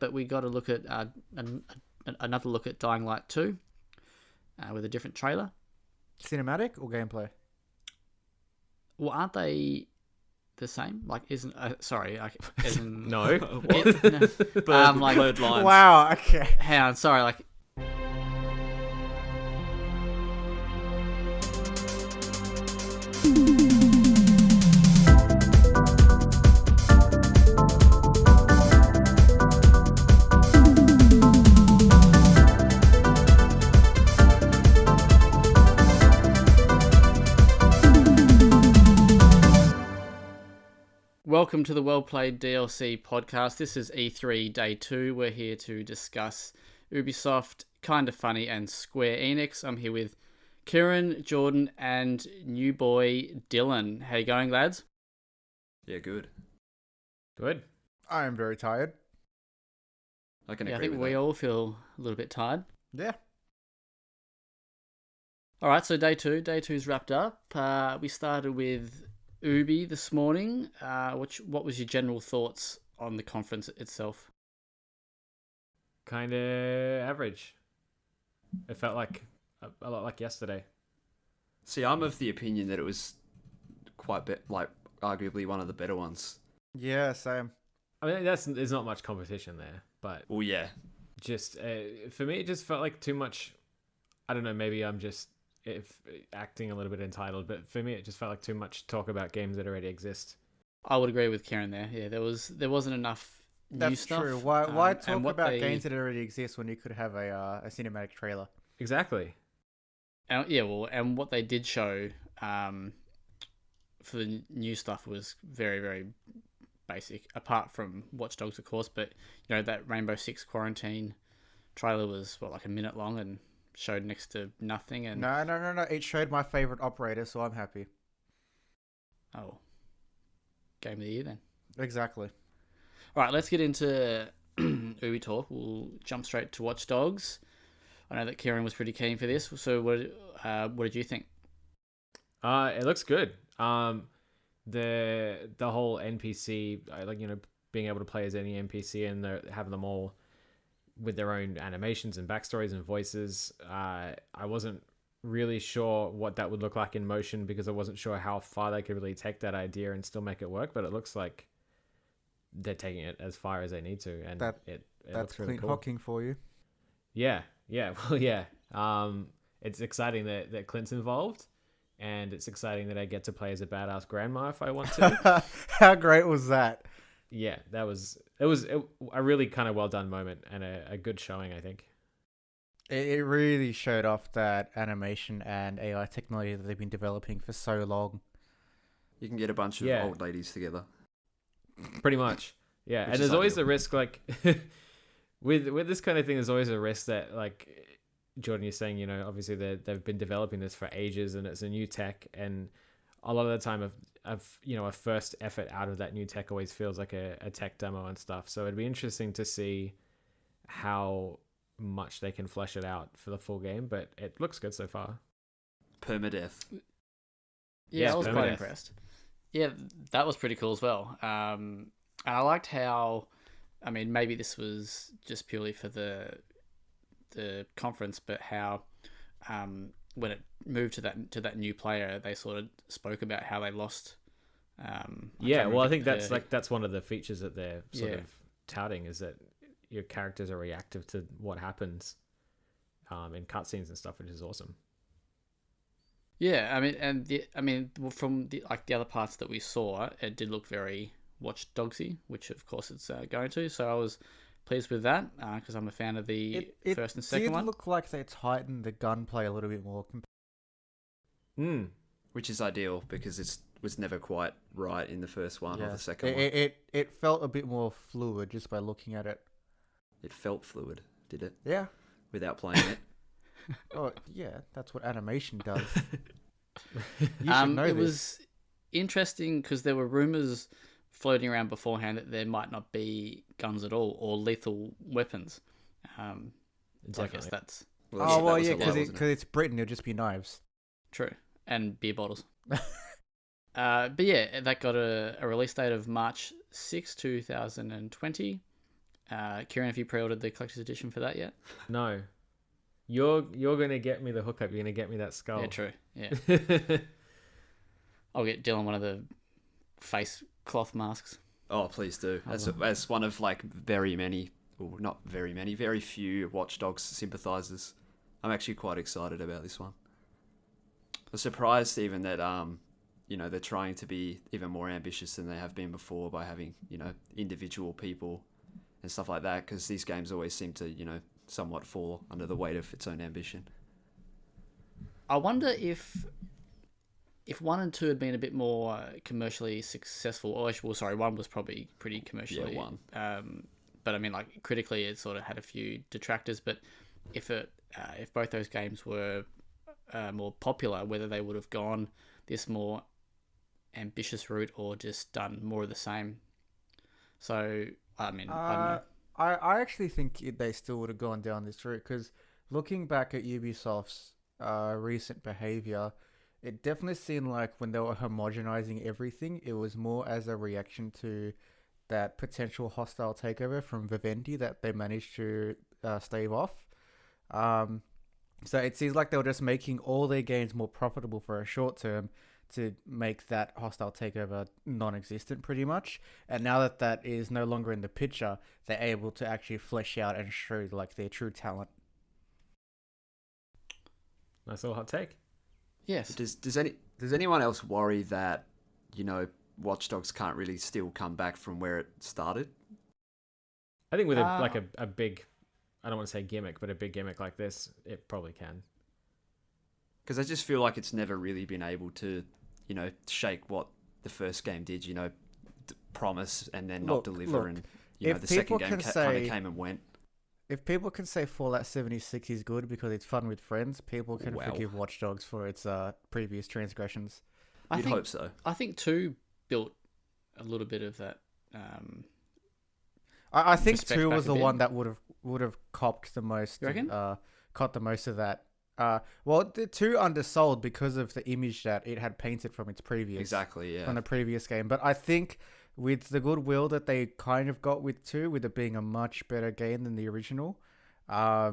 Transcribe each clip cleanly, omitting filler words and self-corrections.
But we got to look at another look at Dying Light 2 with a different trailer. Cinematic or gameplay? Well, aren't they the same? Like, isn't isn't No. Blurred lines. Wow. Okay. Hang on, sorry. Like, welcome to the WellPlayed DLC podcast. This is E3 Day 2. We're here to discuss Ubisoft, Kinda Funny and Square Enix. I'm here with Kieron, Jordan, and new boy Dylan. How you going, lads? Yeah, good. Good. I am very tired. I can I agree think with we that. all feel a little bit tired. Yeah. All right, so Day 2. Day 2's wrapped up. We started with Ubi this morning. What was your general thoughts on the conference itself? Kind of average. It felt like a lot like yesterday. See, I'm of the opinion that it was arguably one of the better ones. Yeah, same. I mean, there's not much competition there, but Well, yeah. just for me, it just felt like too much. I don't know. Maybe I'm just acting a little bit entitled, but for me, it just felt like too much talk about games that already exist. I would agree with Kieran there. Yeah, there wasn't enough new That's stuff. true. Why talk and what about they- games that already exist when you could have a cinematic trailer? Exactly. And what they did show for the new stuff was very, very basic. Apart from Watch Dogs, of course, but that Rainbow Six Quarantine trailer was like a minute long and showed next to nothing. And No. It showed my favorite operator, so I'm happy. oh, game of the year then. Exactly. All right, let's get into Ubi talk. We'll jump straight to Watch Dogs. I know that Kieran was pretty keen for this. So what did you think? It looks good. The whole NPC, being able to play as any NPC and having them all with their own animations and backstories and voices. I wasn't really sure what that would look like in motion because I wasn't sure how far they could really take that idea and still make it work. But it looks like they're taking it as far as they need to, and it That's looks really Clint cool. Hawking for you. Yeah. Well, yeah. It's exciting that Clint's involved, and it's exciting that I get to play as a badass grandma if I want to. How great was that? Yeah, it was a really kind of well done moment and a good showing, I think. It really showed off that animation and AI technology that they've been developing for so long. You can get a bunch of old ladies together. Pretty much. Yeah, Which and is there's always ideal. a risk, like with this kind of thing, there's always a risk that, like Jordan, you're saying, obviously they've been developing this for ages and it's a new tech, and a lot of the time a first effort out of that new tech always feels like a tech demo and stuff. So it'd be interesting to see how much they can flesh it out for the full game, but it looks good so far. Permadeath. Yeah, I was quite permadeath. impressed. Yeah, that was pretty cool as well. And I liked how, maybe this was just purely for the conference, but how when it moved to that new player, they sort of spoke about how they lost. I think that's one of the features that they're sort Yeah. of touting, is that your characters are reactive to what happens in cutscenes and stuff, which is awesome. Yeah, from the other parts that we saw, it did look very Watch Dogsy, which of course it's going to. So I was pleased with that because I'm a fan of the first and second one. It did look like they tightened the gunplay a little bit more. Which is ideal because it was never quite right in the first one or the second one. It felt a bit more fluid just by looking at it. It felt fluid, did it? Yeah. Without playing it. Oh, yeah. That's what animation does. You should know it this. was interesting because there were rumors floating around beforehand that there might not be guns at all or lethal weapons. So I guess Definitely. that's Because it? it's Britain, it'll just be knives. true. And beer bottles. But yeah, that got a release date of March 6, 2020. Kieran, have you pre-ordered the collector's edition for that yet? No. You're gonna get me the hookup. You're gonna get me that skull. Yeah, true. Yeah. I'll get Dylan one of the face cloth masks. Oh, please do. As one of like very many, or not very many, very few Watch Dogs sympathizers, I'm actually quite excited about this one. I'm surprised even that they're trying to be even more ambitious than they have been before by having individual people and stuff like that, because these games always seem to somewhat fall under the weight of its own ambition. I wonder if 1 and 2 had been a bit more commercially successful, or well, sorry, 1 was probably pretty commercially. Yeah, 1. But I mean, like critically, it sort of had a few detractors. But if both those games were more popular, whether they would have gone this more ambitious route or just done more of the same. So I mean, I don't know. I actually think they still would have gone down this route, because looking back at Ubisoft's recent behavior, it definitely seemed like when they were homogenizing everything, it was more as a reaction to that potential hostile takeover from Vivendi that they managed to stave off. So it seems like they were just making all their games more profitable for a short term to make that hostile takeover non-existent pretty much. And now that that is no longer in the picture, they're able to actually flesh out and show like their true talent. Nice little hot take. Yes. Does anyone else worry that Watch Dogs can't really still come back from where it started? I think with a big, I don't want to say gimmick, but a big gimmick like this, it probably can. Because I just feel like it's never really been able to, shake what the first game did, promise and then not deliver. And, the second game kind of came and went. If people can say Fallout 76 is good because it's fun with friends, people can forgive Watch Dogs for its previous transgressions. You'd hope so. I think 2 built a little bit of that. I think 2 was the one that would have copped the most. You reckon? Caught the most of that. The 2 undersold because of the image that it had painted from its previous. Exactly, yeah. From the previous game. But I think with the goodwill that they kind of got with 2, with it being a much better game than the original, I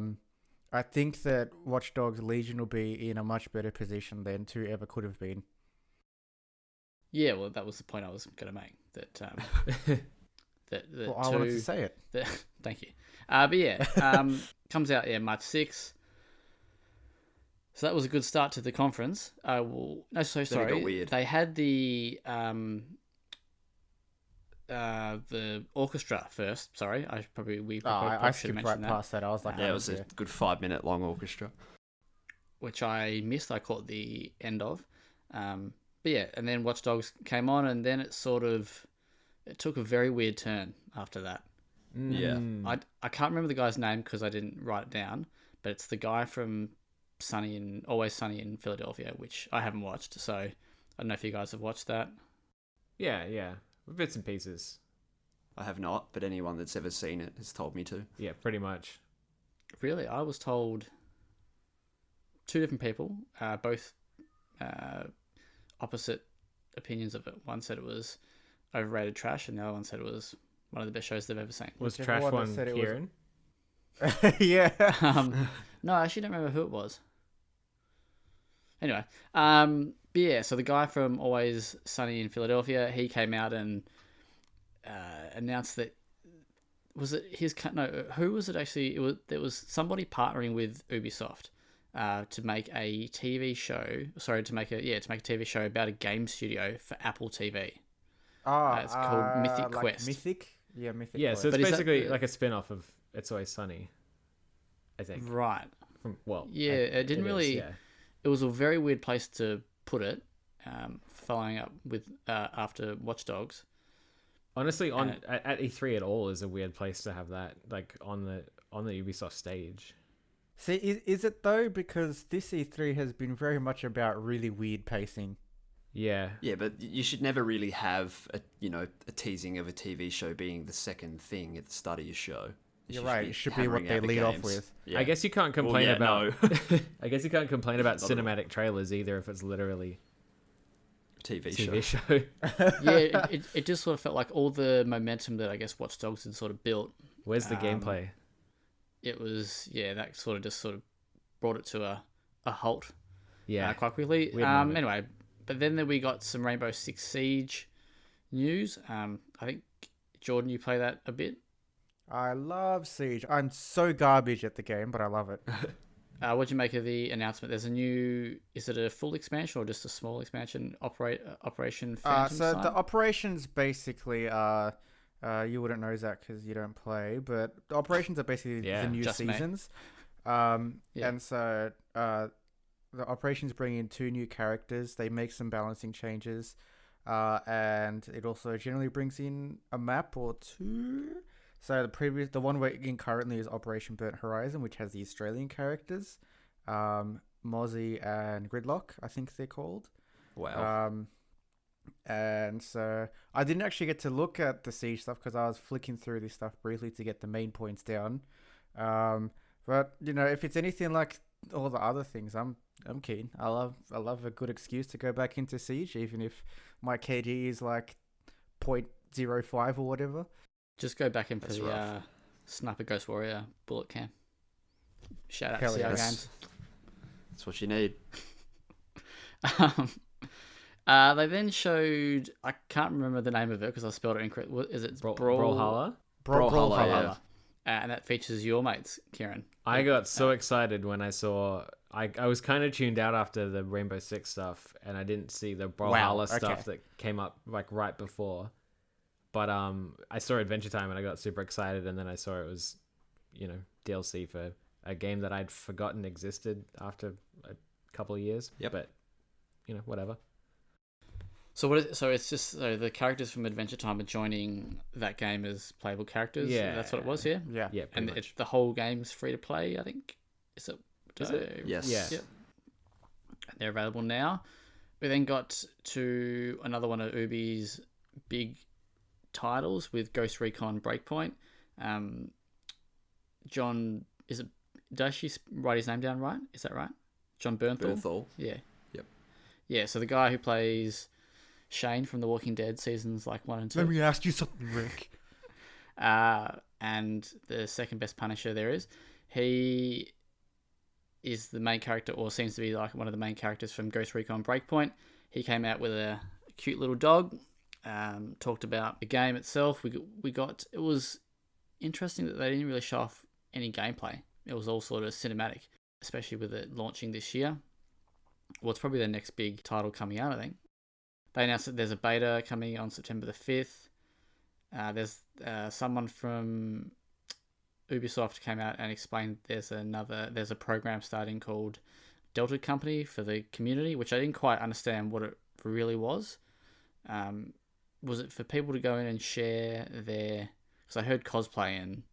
think that Watch Dogs Legion will be in a much better position than 2 ever could have been. Yeah, well, that was the point I was going to make. That well, I wanted to say it. Thank you. But yeah, comes out March 6th. So that was a good start to the conference. Sorry. It got weird. They had the orchestra first. Sorry, I skipped right past that. I was like, it was a good 5-minute long orchestra, which I missed. I caught the end of. But yeah, and then Watch Dogs came on, and then it took a very weird turn after that. Yeah. I can't remember the guy's name because I didn't write it down, but it's the guy from Always Sunny in Philadelphia, which I haven't watched, so I don't know if you guys have watched that. Yeah. Bits and pieces. I have not, but anyone that's ever seen it has told me to. Yeah, pretty much. Really? I was told 2 different people, both opposite opinions of it. One said it was overrated trash, and the other one said it was one of the best shows they've ever seen. Was trash one Kieran? Yeah. No, I actually don't remember who it was. Anyway, but yeah, so the guy from Always Sunny in Philadelphia, he came out and announced that who was it actually? There was somebody partnering with Ubisoft to make a TV show. Sorry, to make a TV show about a game studio for Apple TV. It's called Mythic Quest. Mythic? Yeah, Mythic Yeah, Quest. so it's basically like a spin-off of It's Always Sunny, I think. Right. It didn't really... Yeah. It was a very weird place to put it, following up with after Watch Dogs. Honestly, at E3 at all is a weird place to have that, like on the Ubisoft stage. See, is it though? Because this E3 has been very much about really weird pacing. Yeah. Yeah, but you should never really have a teasing of a TV show being the second thing at the start of your show. You're right. It should be what they lead off with. Yeah. I guess you can't complain about. I guess you can't complain about cinematic trailers either if it's literally TV show. Yeah, it just sort of felt like all the momentum that I guess Watch Dogs had sort of built Where's the gameplay? It was that sort of brought it to a halt. Yeah, Quite quickly. Weird moment. Anyway, but then we got some Rainbow Six Siege news. I think Jordan, you play that a bit. I love Siege. I'm so garbage at the game, but I love it. What'd you make of the announcement? There's a new. Is it a full expansion or just a small expansion? Operation Phantom. So the operations basically you wouldn't know Zach because you don't play, but the operations are basically the new seasons. And so the operations bring in 2 new characters. They make some balancing changes, and it also generally brings in a map or 2. So the one we're in currently is Operation Burnt Horizon, which has the Australian characters, Mozzie and Gridlock, I think they're called. Wow. And so I didn't actually get to look at the Siege stuff because I was flicking through this stuff briefly to get the main points down. But if it's anything like all the other things, I'm keen. I love a good excuse to go back into Siege, even if my KD is like 0.05 or whatever. Just go back in for the Sniper Ghost Warrior bullet cam. Shout out to CR Games. That's what you need. They then showed, I can't remember the name of it because I spelled it incorrectly. Is it Brawlhalla? Brawlhalla. Yeah. And that features your mates, Kieron. I got so excited when I saw. I was kind of tuned out after the Rainbow Six stuff, and I didn't see the Brawlhalla stuff that came up like right before. But I saw Adventure Time and I got super excited, and then I saw it was, DLC for a game that I'd forgotten existed after a couple of years. Yep. But whatever. So it's just the characters from Adventure Time are joining that game as playable characters. Yeah, that's what it was. Yeah. Yeah. And the whole game's free to play. I think. Is it? Yes. Yeah. Yep. They're available now. We then got to another one of Ubi's big titles with Ghost Recon Breakpoint. John, did I actually write his name down right? Is that right? John Bernthal? Yeah. Yep. Yeah, so the guy who plays Shane from The Walking Dead seasons 1 and 2. Let me ask you something, Rick. And the second best Punisher there is. He is the main character, or seems to be one of the main characters from Ghost Recon Breakpoint. He came out with a cute little dog. Talked about the game itself. It was interesting that they didn't really show off any gameplay. It was all sort of cinematic, especially with it launching this year. Well, it's probably the next big title coming out, I think. They announced that there's a beta coming on September the 5th. There's someone from Ubisoft came out and explained there's a program starting called Delta Company for the community, which I didn't quite understand what it really was. Was it for people to go in and share their... Because I heard cosplay and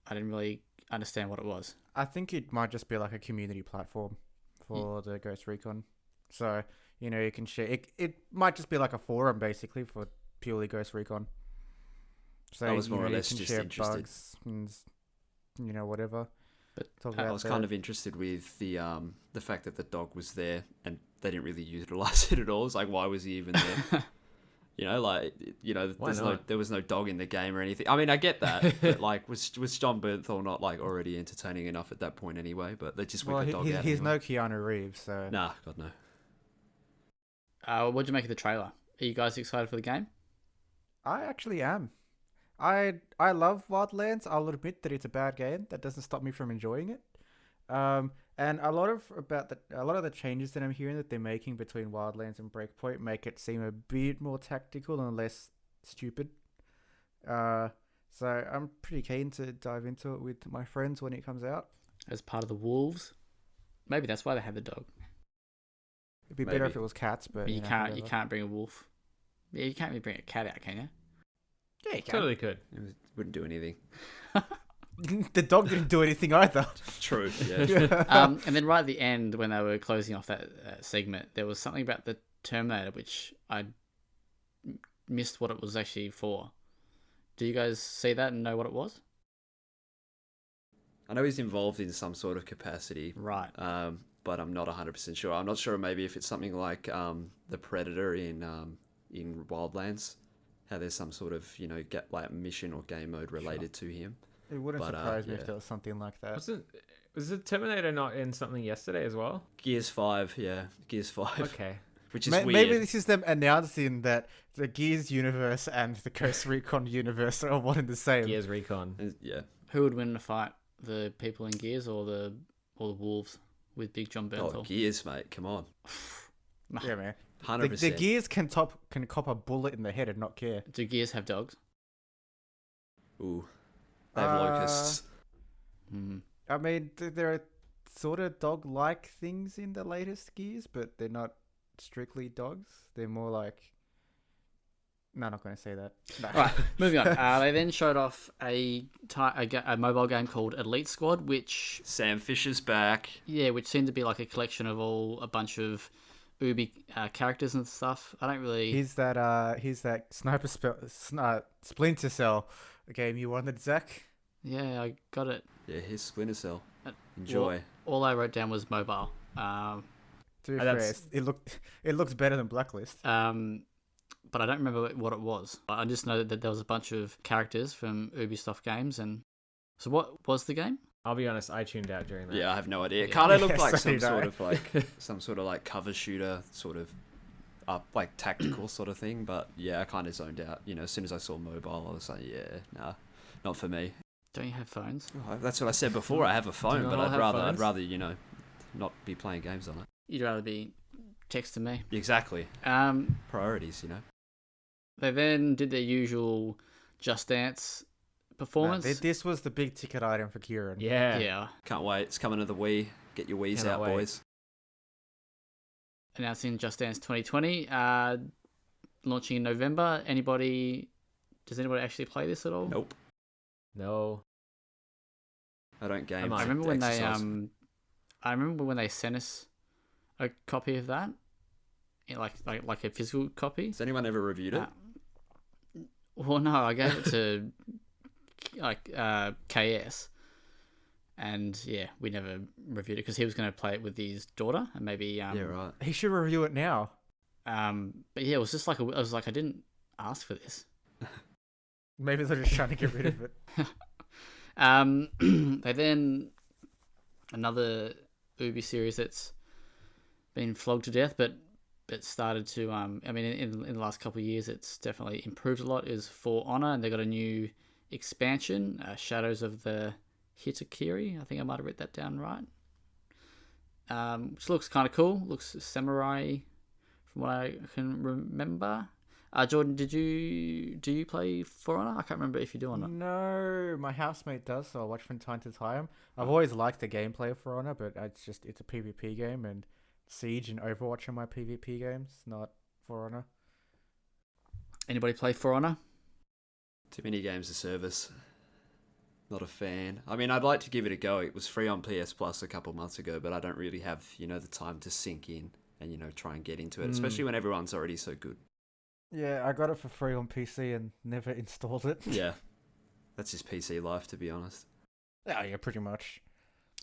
I didn't really understand what it was. I think it might just be like a community platform for the Ghost Recon. So, you can share... It might just be like a forum, basically, for purely Ghost Recon. So, I was more or less you can just share interested. bugs and, whatever. But I was kind of interested with the fact that the dog was there and they didn't really utilize it at all. It's like, why was he even there? There was no dog in the game or anything. I mean, I get that, but was John Bernthal not already entertaining enough at that point anyway? But they just whip a dog out. He's anyway. no Keanu Reeves, so Nah, God no. What'd you make of the trailer? Are you guys excited for the game? I actually am. I love Wildlands. I'll admit that it's a bad game. That doesn't stop me from enjoying it. And a lot of the changes that I'm hearing that they're making between Wildlands and Breakpoint make it seem a bit more tactical and less stupid. So I'm pretty keen to dive into it with my friends when it comes out. As part of the Wolves? Maybe that's why they had the dog. It'd be better if it was cats, but you can't bring a wolf. Yeah, you can't even bring a cat out, can you? Yeah, you can. Totally could. It wouldn't do anything. The dog didn't do anything either. True. Yeah. And then right at the end, when they were closing off that segment, there was something about the Terminator, which I missed what it was actually for. Do you guys see that and know what it was? I know he's involved in some sort of capacity. Right. But I'm not 100% sure. I'm not sure maybe if it's something like the Predator in Wildlands. how there's some sort of get like mission or game mode related to him. It wouldn't But, surprise me yeah. if there was something like that. Was the Terminator not in something yesterday as well? Gears 5, yeah, Gears 5, Okay. which is weird. Maybe this is them announcing that the Gears universe and the Ghost Recon universe are one and the same. Gears Recon. Yeah, Who would win in a fight? The people in Gears or the wolves with Big John Bernthal? Gears, mate, come on, Yeah, man. 100%. The Gears can cop a bullet in the head and not care. Do Gears have dogs? Ooh, they have locusts. Hmm. I mean, there are sort of dog-like things in the latest Gears, but they're not strictly dogs. They're more like... No, I'm not going to say that. No. All right, moving on. They then showed off a mobile game called Elite Squad, which Sam Fisher's back. which seemed to be like a collection of a bunch of Ubi characters and stuff. I don't really. He's that Splinter Cell game you wanted, Zach. Yeah, I got it. Yeah, here's Splinter Cell. Uh, Enjoy. All I wrote down was mobile. To be fair, That's- it looked better than Blacklist. But I don't remember what it was. I just know that there was a bunch of characters from Ubisoft games, and so what was the game? I'll be honest, I tuned out during that. Yeah, I have no idea. It Yeah. kind of looked Yeah, like so some did I. sort of like cover shooter sort of like tactical sort of thing. But yeah, I kind of zoned out. As soon as I saw mobile, I was like, yeah, nah, not for me. Don't you have phones? Oh, that's what I said before. I have a phone, not but all I'd have rather phones? not be playing games on it. You'd rather be texting me. Exactly. Priorities, They then did their usual Just Dance performance. This was the big ticket item for Kieron. Yeah. Yeah. Can't wait. It's coming to the Wii. Get your Wii's Cannot out, wait. boys. Announcing Just Dance 2020, launching in November. Does anybody actually play this at all? Nope. No. I don't game. I I remember when exercise. I remember when they sent us a copy of that, like a physical copy. Has anyone ever reviewed it? Well, no, I gave it to KS, and yeah, we never reviewed it because he was going to play it with his daughter, and maybe Yeah, right. He should review it now. But yeah, it was just like I was like, I didn't ask for this. Maybe they're just trying to get rid of it. They then another Ubi series that's been flogged to death, but started to I mean in the last couple of years it's definitely improved a lot, is For Honor, and they got a new expansion, Shadows of the Hitakiri. I think I might have written that down right. Which looks kind of cool. Looks samurai from what I can remember. Jordan, do you play For Honor? I can't remember if you do or not. No, my housemate does, so I watch from time to time. I've always liked the gameplay of For Honor, but it's a PvP game, and Siege and Overwatch are my PvP games, not For Honor. Anybody play For Honor? Too many games of service. Not a fan. I mean, I'd like to give it a go. It was free on PS Plus a couple months ago, but I don't really have, the time to sink in and, try and get into it, especially when everyone's already so good. Yeah, I got it for free on PC and never installed it. Yeah. That's his PC life, to be honest. Yeah, pretty much.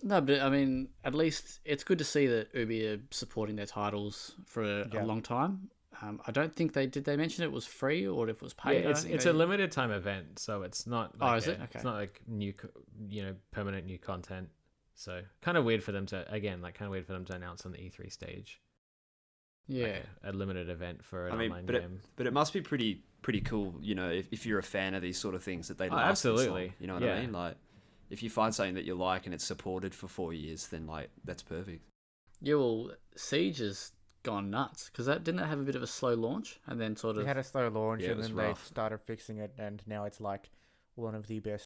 No, but I mean, at least it's good to see that Ubi are supporting their titles for a long time. I don't think they mention it was free or if it was paid. Yeah, it's a limited time event, so it's not. Like is it? Okay. It's not like new, permanent new content. So kind of weird for them to announce on the E3 stage. Yeah, Like a limited event for an online but game. But it must be pretty cool, if you're a fan of these sort of things that they last this long, absolutely. you know what I mean? Like, if you find something that you like and it's supported for 4 years, then like that's perfect. Yeah, well, Siege has gone nuts because didn't it have a bit of a slow launch and then sort of They had a slow launch, Yeah, it and was then rough. they started fixing it, and now it's like one of the best.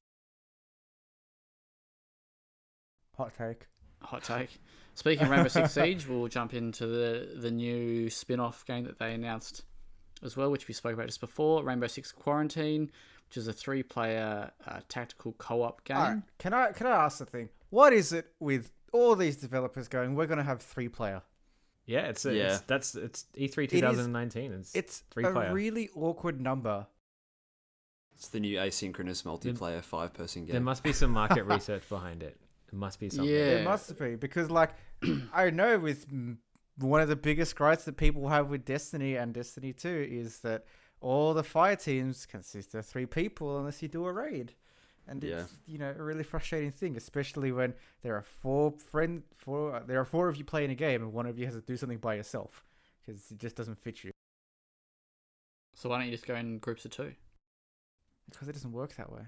Hot take. hot take. Speaking of Rainbow Six Siege, we'll jump into the new spin-off game that they announced as well, which we spoke about just before, Rainbow Six Quarantine, which is a 3-player tactical co-op game. All right, can I ask the thing? What is it with all these developers going, we're going to have 3-player? Yeah, it's Yeah. it's E3 2019. It's a 3-player. really awkward number. It's the new asynchronous multiplayer 5-person game. There must be some market research behind it. It must be something. Yeah. It must be, because like I know with one of the biggest gripes that people have with Destiny and Destiny 2 is that all the fire teams consist of 3 people unless you do a raid. And it's a really frustrating thing, especially when there are 4 of you playing a game and one of you has to do something by yourself because it just doesn't fit you. So why don't you just go in groups of 2? Because it doesn't work that way.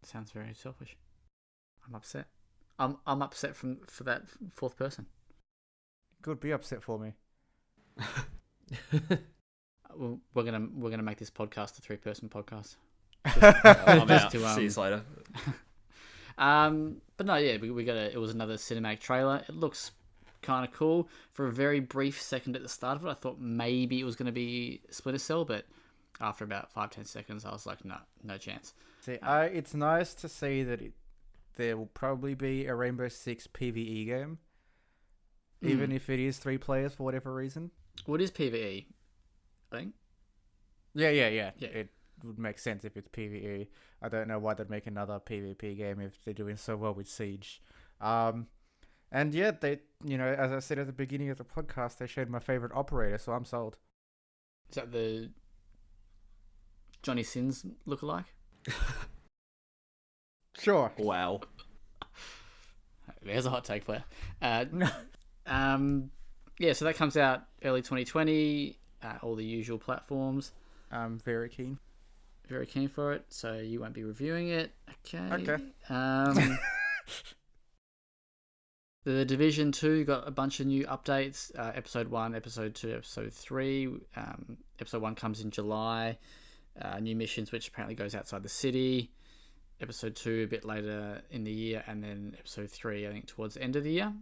Sounds very selfish. I'm upset. I'm upset for that 4th person. Good, be upset for me. We're gonna make this podcast a 3-person podcast. I'm out. See you later. But no, yeah, we got it was another cinematic trailer. It looks kind of cool. For a very brief second at the start of it, I thought maybe it was going to be Splinter Cell, but after about 5-10 seconds, I was like, no chance. See, it's nice to see that there will probably be a Rainbow Six PvE game, even if it is 3 players for whatever reason. What is PvE? I think. Yeah. It would make sense if it's PvE. I don't know why they'd make another PvP game if they're doing so well with Siege. And yeah, they, as I said at the beginning of the podcast, they showed my favorite operator, so I'm sold. Is that the Johnny Sins lookalike? Sure. Wow. There's a hot take player. Yeah, so that comes out early 2020, all the usual platforms. I'm very keen. Very keen for it, so you won't be reviewing it. Okay. The Division 2 got a bunch of new updates. Episode 1, Episode 2, Episode 3. Episode 1 comes in July. New missions, which apparently goes outside the city. Episode 2 a bit later in the year, and then Episode 3, I think, towards the end of the year.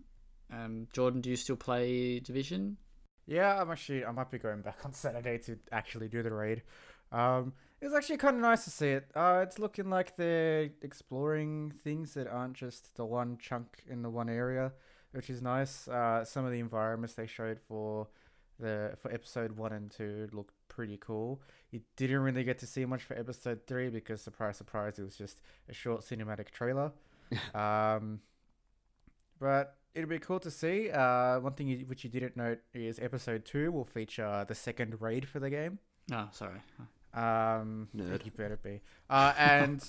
Jordan, do you still play Division? Yeah, I might be going back on Saturday to actually do the raid. It's actually kind of nice to see it. It's looking like they're exploring things that aren't just the one chunk in the one area, which is nice. Some of the environments they showed for episode 1 and 2 looked pretty cool. You didn't really get to see much for episode 3 because, surprise, it was just a short cinematic trailer. But it'll be cool to see. One thing which you didn't note is episode 2 will feature the second raid for the game. Oh, sorry. Nerd. You better be. And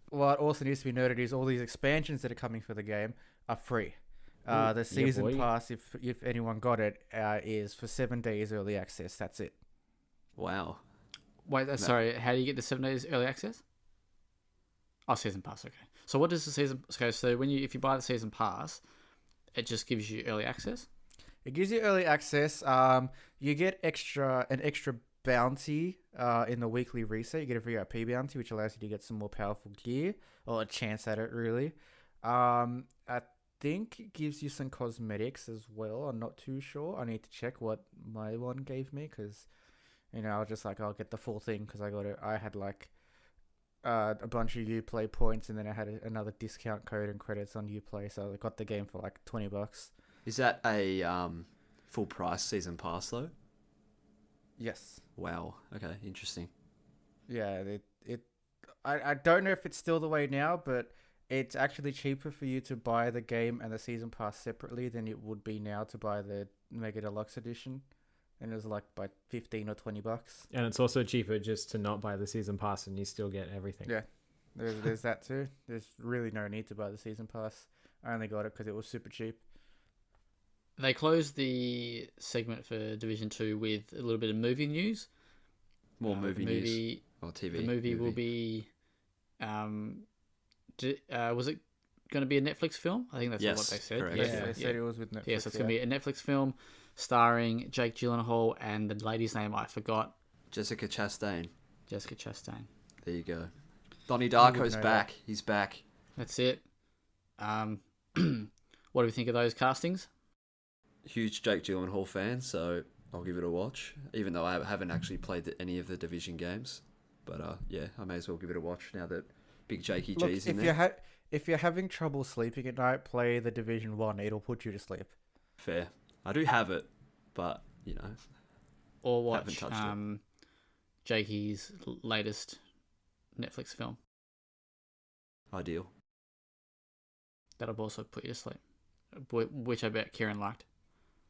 what also needs to be noted is all these expansions that are coming for the game are free. The season pass, if anyone got it, is for 7 days early access. That's it. Wow. Wait, sorry. How do you get the 7 days early access? Oh, season pass. Okay. So what does the season? Okay, so if you buy the season pass, it just gives you early access. It gives you early access. You get an extra bounty in the weekly reset. You get a VIP bounty, which allows you to get some more powerful gear, or a chance at it, really. I think it gives you some cosmetics as well. I'm not too sure. I need to check what my one gave me, because I was just like, I'll get the full thing because I had like a bunch of Uplay points, and then I had another discount code and credits on Uplay, so I got the game for like $20. Is that a full price season pass though? Yes. Wow. Okay. Interesting. Yeah. I don't know if it's still the way now, but it's actually cheaper for you to buy the game and the season pass separately than it would be now to buy the Mega Deluxe edition. And it was like by $15 or $20. And it's also cheaper just to not buy the season pass, and you still get everything. Yeah. There's that too. There's really no need to buy the season pass. I only got it because it was super cheap. They closed the segment for Division 2 with a little bit of movie news. More movie news. Or TV. The movie will be... was it going to be a Netflix film? I think that's what they said. Correct. Yeah, they said it was with Netflix. Yeah, so it's going to be a Netflix film starring Jake Gyllenhaal and the lady's name I forgot. Jessica Chastain. There you go. Donnie Darko's back. He's back. That's it. What do we think of those castings? Huge Jake Gyllenhaal fan, so I'll give it a watch, even though I haven't actually played any of the Division games. But yeah, I may as well give it a watch now that Big Jakey G's in there. If you're having trouble sleeping at night, play the Division 1. It'll put you to sleep. Fair. I do have it, but, Or watch Jakey's latest Netflix film. Ideal. That'll also put you to sleep. Which I bet Kieron liked.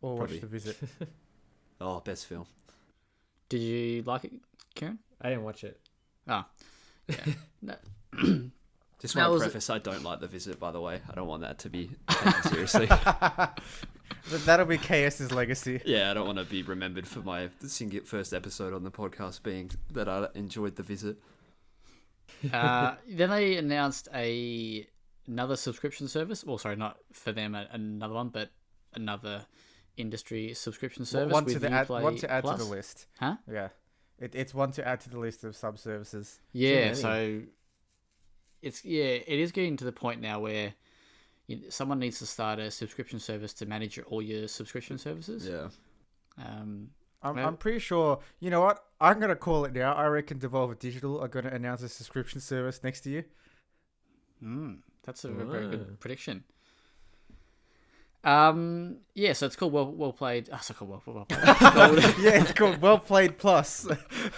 Or Probably. watch The Visit. Oh, best film. Did you like it, Kieran? I didn't watch it. Oh, yeah. No. Just That want to was- preface, I don't like The Visit, by the way. I don't want that to be taken seriously. But that'll be KS's legacy. Yeah, I don't want to be remembered for my first episode on the podcast being that I enjoyed The Visit. Then they announced another subscription service. Well, sorry, not for them, another one, but another industry subscription service. One with to add Uplay to Plus. the list. Huh? Yeah, it's one to add to the list of sub services. Yeah, many. so it is getting to the point now where someone needs to start a subscription service to manage all your subscription services. Yeah. I'm pretty sure. You know what? I'm gonna call it now. I reckon Devolver Digital are gonna announce a subscription service next year. That's a very Whoa. good prediction. Yeah, so it's called WellPlayed. Oh, it's not called WellPlayed. Yeah, it's called WellPlayed Plus.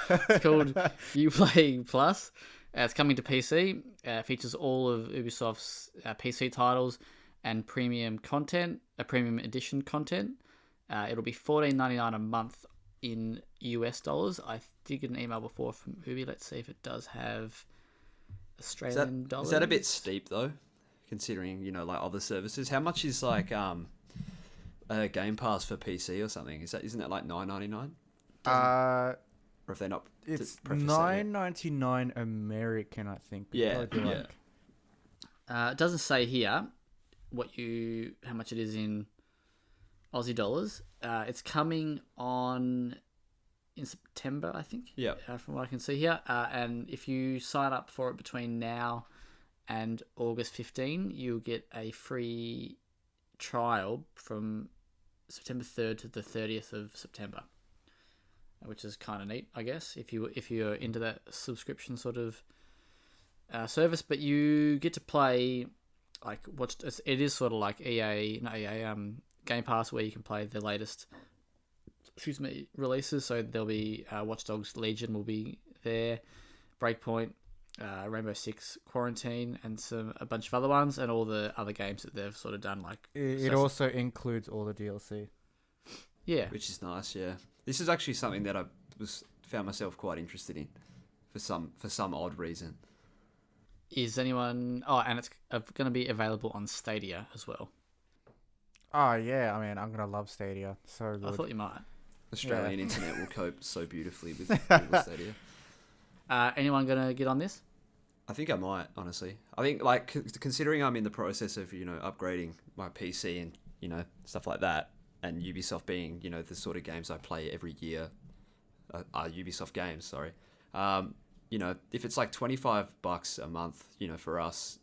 It's called Uplay Plus. It's coming to PC. Features all of Ubisoft's PC titles and premium content, premium edition content. It'll be $14.99 a month in US dollars. I did get an email before from Ubi. Let's see if it does have Australian dollars. Is that a bit steep though, considering like other services? How much is like a Game Pass for PC or something? Isn't that like $9.99? Or if they're not, It's preface that yet. $9.99 American, I think. Yeah, Probably yeah. like- It doesn't say here how much it is in Aussie dollars. It's coming on in September, I think. Yeah. From what I can see here. And if you sign up for it between now and August 15, you'll get a free trial from September 3rd to the 30th of September, which is kind of neat, I guess, if you're into that subscription sort of service. But you get to play like it is sort of like Game Pass, where you can play the latest releases. So there'll be Watch Dogs Legion will be there, Breakpoint, Rainbow Six Quarantine, and a bunch of other ones, and all the other games that they've sort of done. Like It also includes all the DLC. yeah, Which is nice. Yeah, this is actually something that I found myself quite interested in for some odd reason. is anyone? Oh, and it's going to be available on Stadia as well. Oh yeah, I mean, I'm gonna love Stadia. So good. I thought you might. Australian internet will cope so beautifully with Google Stadia. Anyone going to get on this? I think I might, honestly. I think, like, considering I'm in the process of, upgrading my PC and, stuff like that, and Ubisoft being, the sort of games I play every year, are Ubisoft games, sorry. If it's like $25 a month, for us,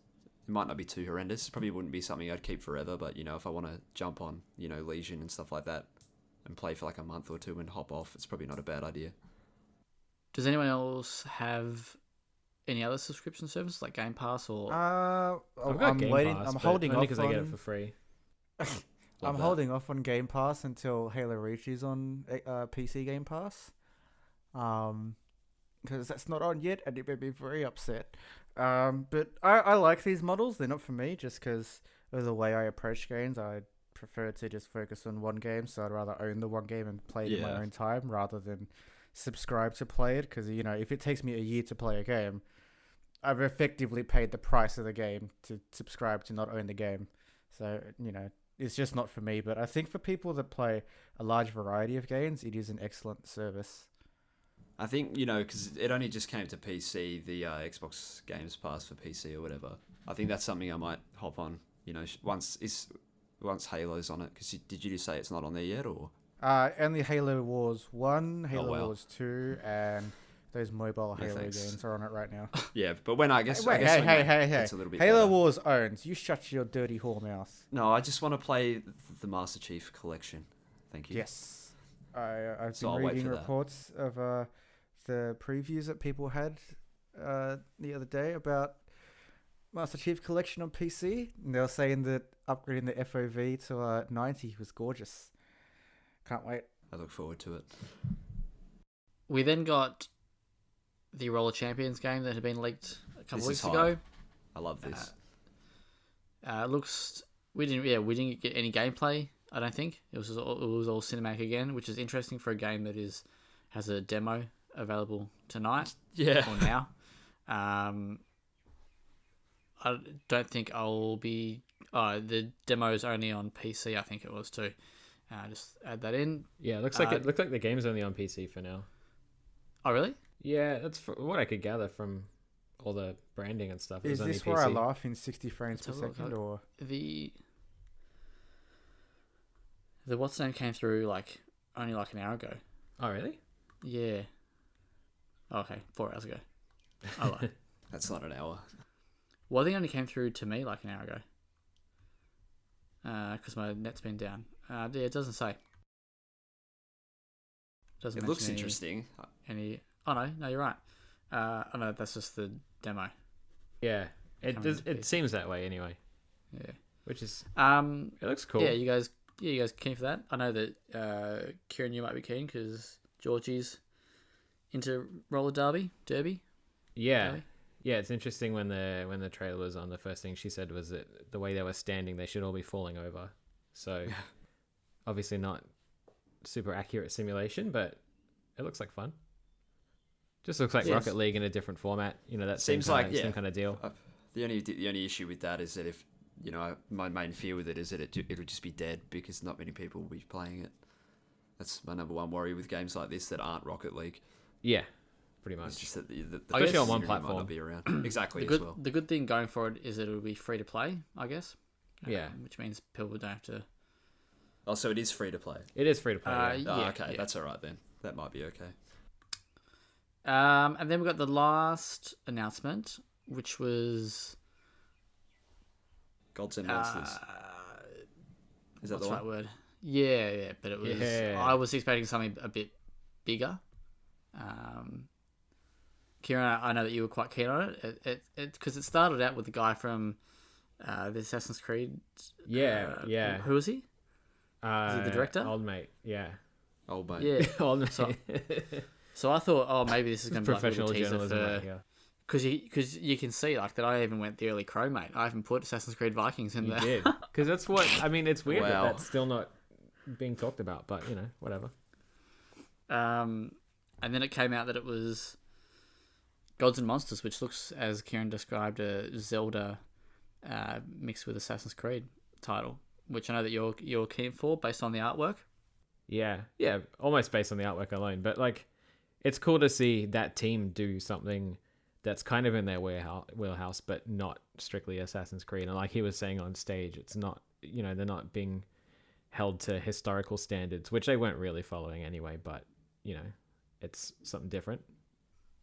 it might not be too horrendous. It probably wouldn't be something I'd keep forever, but, if I want to jump on, Legion and stuff like that and play for like a month or two and hop off, it's probably not a bad idea. Does anyone else have any other subscription services like Game Pass or? I've got I'm Game waiting. Pass, I'm but holding only off because I get it for free. I'm that. holding off on Game Pass until Halo Reach is on PC Game Pass. Because that's not on yet, and it made me very upset. But I like these models. They're not for me, just because of the way I approach games. I prefer to just focus on one game, so I'd rather own the one game and play it in my Yeah. own time rather than subscribe to play it. Because if it takes me a year to play a game, I've effectively paid the price of the game to subscribe to not own the game. So it's just not for me. But I think for people that play a large variety of games, it is an excellent service. I think, because it only just came to PC, the Xbox Games Pass for PC or whatever. I think that's something I might hop on, once Halo's on it. Because did you just say it's not on there yet, or? Only Halo Wars 1, Halo wow. Wars 2, and those mobile No, Halo thanks. games are on it right now. Yeah, but when I guess... Wait, I guess when hey. it's a little bit Halo better. Wars owns. You shut your dirty whore mouth. No, I just want to play the Master Chief Collection. Thank you. Yes. I've So been I'll wait reading for that. reports of the previews that people had the other day about Master Chief Collection on PC. And they were saying that upgrading the FOV to 90 was gorgeous. Can't wait. I look forward to it. We then got the Roller Champions game that had been leaked a couple This weeks is ago. hype. I love this. We didn't get any gameplay. I don't think it was all cinematic again, which is interesting for a game that has has a demo available tonight Yeah. or now. I don't think I'll be. Oh, the demo's only on PC. I think it was too. Just add that in. Yeah, it looks like the game's only on PC for now. Oh, really? Yeah, that's what I could gather from all the branding and stuff. It Is was only this PC. where I laugh in 60 frames per Let's have a look. second, or The what's name came through only an hour ago. Oh, really? Yeah. Oh, okay, 4 hours ago. Oh, well. That's not an hour. Well, I think it only came through to me an hour ago. Because my net's been down. Yeah, it doesn't say. Doesn't It looks mention interesting. Oh no, you're right. Oh no, that's just the demo. Yeah, it Coming does. to It PC. seems that way anyway. Yeah. Which is It it looks cool. Yeah, you guys keen for that? I know that Kieran, you might be keen because Georgie's into roller derby. Yeah. Derby? Yeah, it's interesting when the trailer was on. The first thing she said was that the way they were standing, they should all be falling over. So, obviously not super accurate simulation, but it looks like fun. Just looks like Yes. Rocket League in a different format. That Seems same like same kind of deal. The only issue with that is that if my main fear with it is that it'll just be dead because not many people will be playing it. That's my number one worry with games like this that aren't Rocket League. Yeah, pretty It's much. just that the Especially on one community might platform. not be around. Exactly The good thing going for it is that it'll be free to play, I guess. Yeah. Which means people don't have to. Oh, so it is free to play. It is free to play. Uh, yeah. Oh, Yeah, okay, yeah. that's all right then. That might be okay. And then we got the last announcement, which was Gods and Monsters. Is that what's the the one? right word? Yeah, but it was. Yeah. I was expecting something a bit bigger. Kieran, I know that you were quite keen on it. Because it started out with the guy from the Assassin's Creed. Yeah. Who was he? Is he the director? Old mate. Yeah. Old mate. Yeah. Old mate. So- So I thought, oh, maybe this is going to be like a Professional little teaser journalism right for. here. Because you can see that I even went the early Crow, mate. I even put Assassin's Creed Vikings in You there. did. Because that's what... I mean, it's weird Wow. that that's still not being talked about, but, whatever. And then it came out that it was Gods and Monsters, which looks, as Kieran described, a Zelda mixed with Assassin's Creed title, which I know that you're keen for based on the artwork. Yeah, almost based on the artwork alone. But, it's cool to see that team do something that's kind of in their wheelhouse, but not strictly Assassin's Creed. And like he was saying on stage, it's not, they're not being held to historical standards, which they weren't really following anyway, but, it's something different.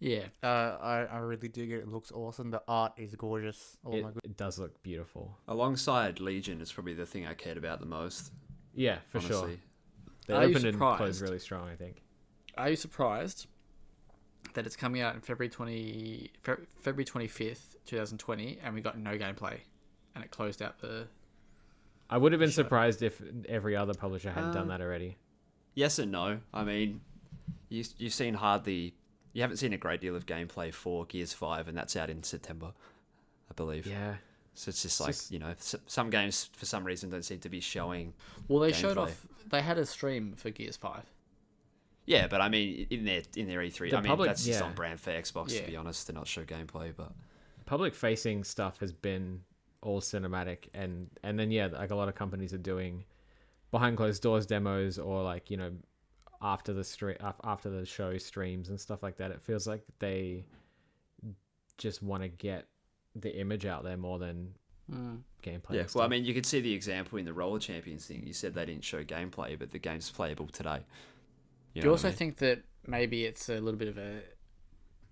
Yeah. I really dig it. It looks awesome. The art is gorgeous. Oh my god. It does look beautiful. Alongside Legion, it's probably the thing I cared about the most. Yeah, for honestly. sure. They Are you opened and surprised? closed really strong, I think. Are you surprised that it's coming out in February 25th, 2020, and we got no gameplay, and it closed out the... I would have been Sure. surprised if every other publisher hadn't done that already. Yes and no. I mean, you've seen you haven't seen a great deal of gameplay for Gears 5, and that's out in September, I believe. Yeah. So it's just It's some games for some reason don't seem to be showing. Well, they showed Gameplay. off... They had a stream for Gears 5. Yeah, but I mean, in their E3, The I mean, public- that's just yeah. on brand for Xbox, Yeah. to be honest, to not show gameplay. But Public facing stuff has been all cinematic, and then a lot of companies are doing behind closed doors demos, or after the show streams and stuff like that. It feels like they just want to get the image out there more than gameplay. yeah, and well, I stuff. mean, you could see the example in the Roller Champions thing. You said they didn't show gameplay, but the game's playable today. Do you know what also I mean? think that maybe it's a little bit of a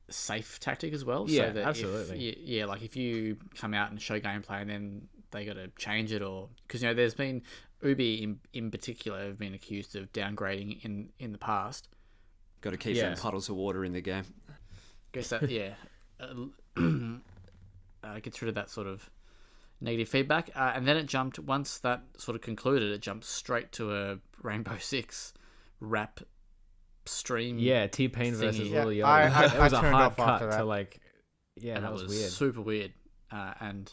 safe tactic as well? Yeah, so that absolutely. If you come out and show gameplay and then they got to change it, or because there's been Ubi in particular have been accused of downgrading in the past. Got to keep Yeah. them puddles of water in the game. Guess that gets rid of that sort of negative feedback, and then it jumped once that sort of concluded. It jumped straight to a Rainbow Six rap stream. Yeah, T-Pain versus thingy. Lil Yeah, Yachty. I It was a turned hard off cut after that. to and that was weird. super weird, and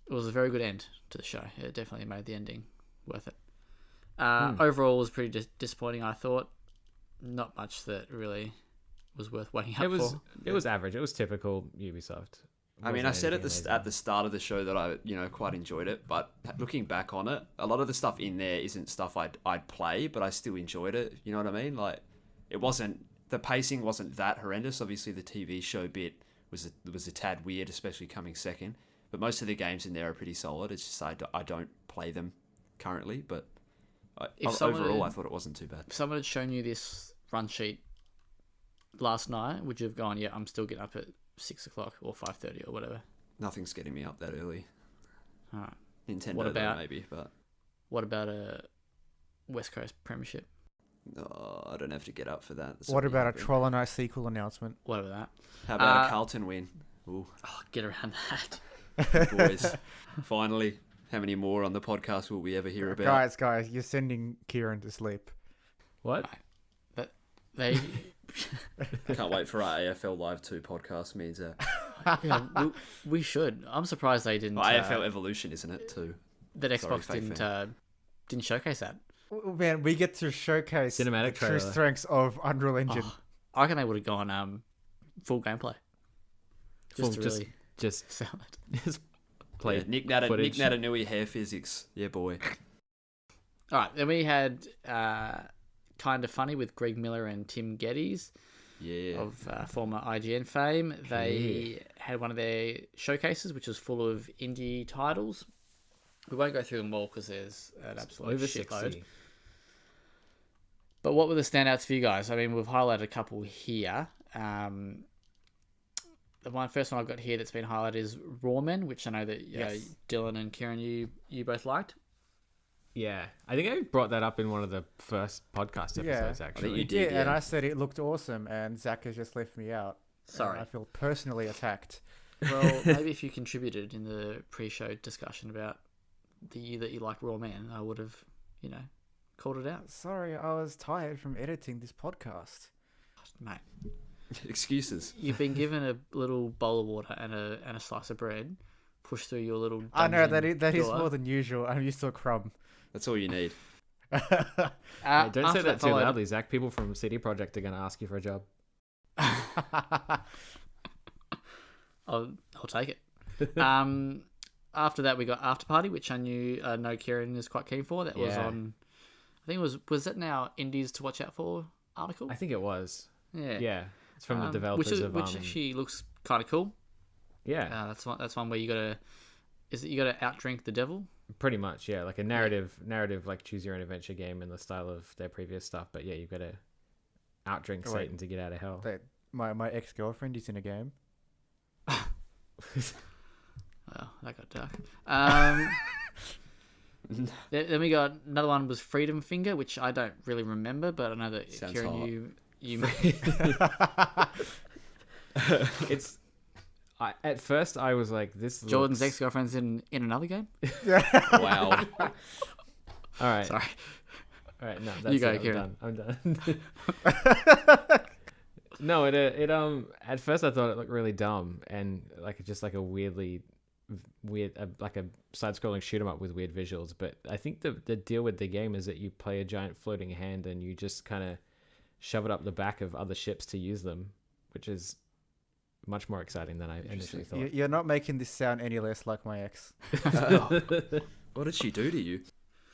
it was a very good end to the show. It definitely made the ending worth it. Overall, it was pretty disappointing, I thought. not much that really was worth waiting up for. It was average. It was typical Ubisoft. I mean, I said at the start of the show that I quite enjoyed it, but looking back on it, a lot of the stuff in there isn't stuff I'd play, but I still enjoyed it. You know what I mean? Like, the pacing wasn't that horrendous. Obviously, the TV show bit was a tad weird, especially coming second. But most of the games in there are pretty solid. It's just I don't play them currently, but overall, I thought it wasn't too bad. If someone had shown you this run sheet last night, would you have gone, yeah, I'm still getting up at 6 o'clock or 5:30 or whatever? Nothing's getting me up that early. All right. Nintendo, though, maybe, but... What about a West Coast Premiership? No, I don't have to get up for that. What about a Troll and I sequel announcement? Whatever that. How about a Carlton win? Ooh. Oh, get around that. Boys, finally. How many more on the podcast will we ever hear about? Guys, you're sending Kieron to sleep. What? They... Can't wait for our AFL Live 2 podcast, means that. Yeah, we should. I'm surprised they didn't... AFL Evolution, isn't it, too? That Xbox didn't showcase that. Man, we get to showcase cinematic the true strengths of Unreal Engine. Oh, I reckon they would have gone full gameplay. Just sell it. Just play Nick Natanui hair physics. Yeah, boy. All right, then we had Kind of Funny with Greg Miller and Tim Geddes. Yeah. Of former IGN fame. They had one of their showcases, which was full of indie titles. We won't go through them all because there's an absolute shitload. But what were the standouts for you guys? I mean, we've highlighted a couple here. The first one I've got here that's been highlighted is Rawmen, which I know that Dylan and Kieron, you both liked. Yeah, I think I brought that up in one of the first podcast episodes, actually. You did, and I said it looked awesome, and Zach has just left me out. Sorry. I feel personally attacked. Well, maybe if you contributed in the pre-show discussion about the year that you like Rawmen, I would have, called it out. Sorry, I was tired from editing this podcast. Mate. Excuses. You've been given a little bowl of water and a slice of bread, pushed through your little... I know, that is more than usual. I'm used to a crumb. That's all you need. Don't say that too loudly, Zach. People from CD Projekt are going to ask you for a job. I'll take it. After that, we got After Party, which I know Kieron is quite keen for. That was on... I think it was that now Indies to Watch Out For article? I think it was. Yeah. Yeah. It's from the developers which actually looks kind of cool. Yeah. That's one where you gotta outdrink the devil. Pretty much, yeah. Like a narrative, like choose your own adventure game in the style of their previous stuff. But yeah, you've got to outdrink Satan to get out of hell. My ex-girlfriend is in a game. Well, that got dark. Then we got another one was Freedom Finger, which I don't really remember, but I know that Kieron, you it's. At first, I was like, "This." Jordan's ex-girlfriend's in another game. Wow. All right. Sorry. All right. No, that's you go, it. Kieron. I'm done. No, it at first I thought it looked really dumb and just like a weird, like a side-scrolling shoot 'em up with weird visuals. But I think the deal with the game is that you play a giant floating hand and you just kind of shove it up the back of other ships to use them, which is much more exciting than I initially thought. You're not making this sound any less like my ex. What did she do to you?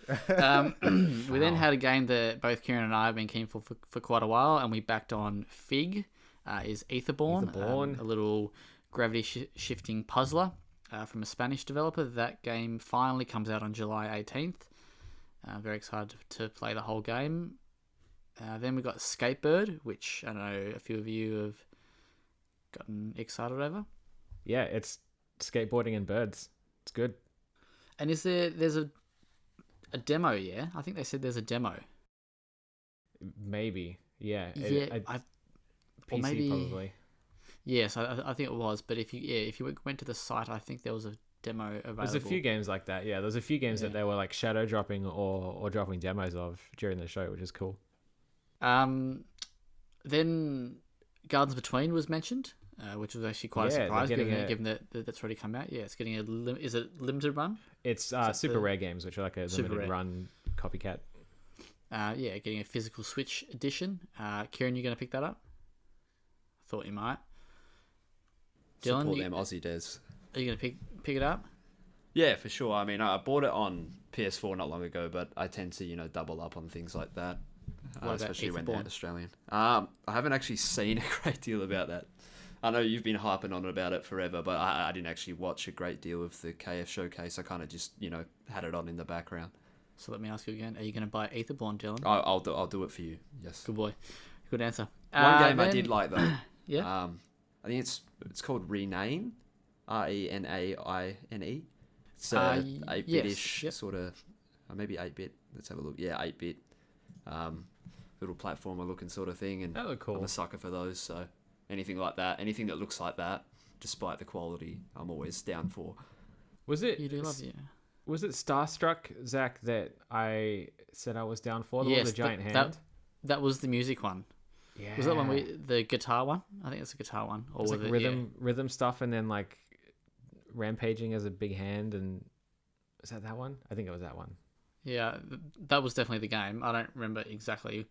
We then had a game that both Kieron and I have been keen for quite a while, and we backed on Fig. Is Aetherborn, a little gravity shifting puzzler from a Spanish developer. That game finally comes out on July 18th. Very excited to play the whole game. Then we got Skatebird, which I know a few of you have gotten excited over. Yeah, it's skateboarding and birds. It's good. And there's a demo? Yeah, I think they said there's a demo. Maybe, yeah. Or maybe probably. Yes, I think it was. But if you went to the site, I think there was a demo available. There's a few games like that. Yeah, there's a few games that they were like shadow dropping or dropping demos of during the show, which is cool. Then Gardens Between was mentioned, which was actually quite a surprise given that that's already come out. Yeah, it's getting limited run? It's super rare games, which are like a limited run copycat. getting a physical Switch edition. Kieran, you going to pick that up? Thought you might. Dylan, Support them Aussie Des. Are you going to pick it up? Yeah, for sure. I mean, I bought it on PS4 not long ago, but I tend to, double up on things like that, especially when they're Australian. I haven't actually seen a great deal about that. I know you've been harping on about it forever, but I didn't actually watch a great deal of the KF showcase. I kind of just, had it on in the background. So let me ask you again: are you going to buy Aetherborn, Dylan? I'll do it for you. Yes. Good boy. Good answer. One game I did like though. Yeah. I think it's called Rename, Renaine. It's a 8-bit-ish sort of, maybe 8-bit. Let's have a look. Yeah, 8-bit, little platformer looking sort of thing. And that looked cool. I'm a sucker for those. So anything like that, anything that looks like that, despite the quality, I'm always down for. Was it? You do love it. Was it Starstruck, Zach, that I said I was down for? The one with the giant hand? That was the music one. Yeah. Was that one the guitar one? I think it's a guitar one. Or was it rhythm stuff and then like rampaging as a big hand, and was that one? I think it was that one. Yeah, that was definitely the game. I don't remember exactly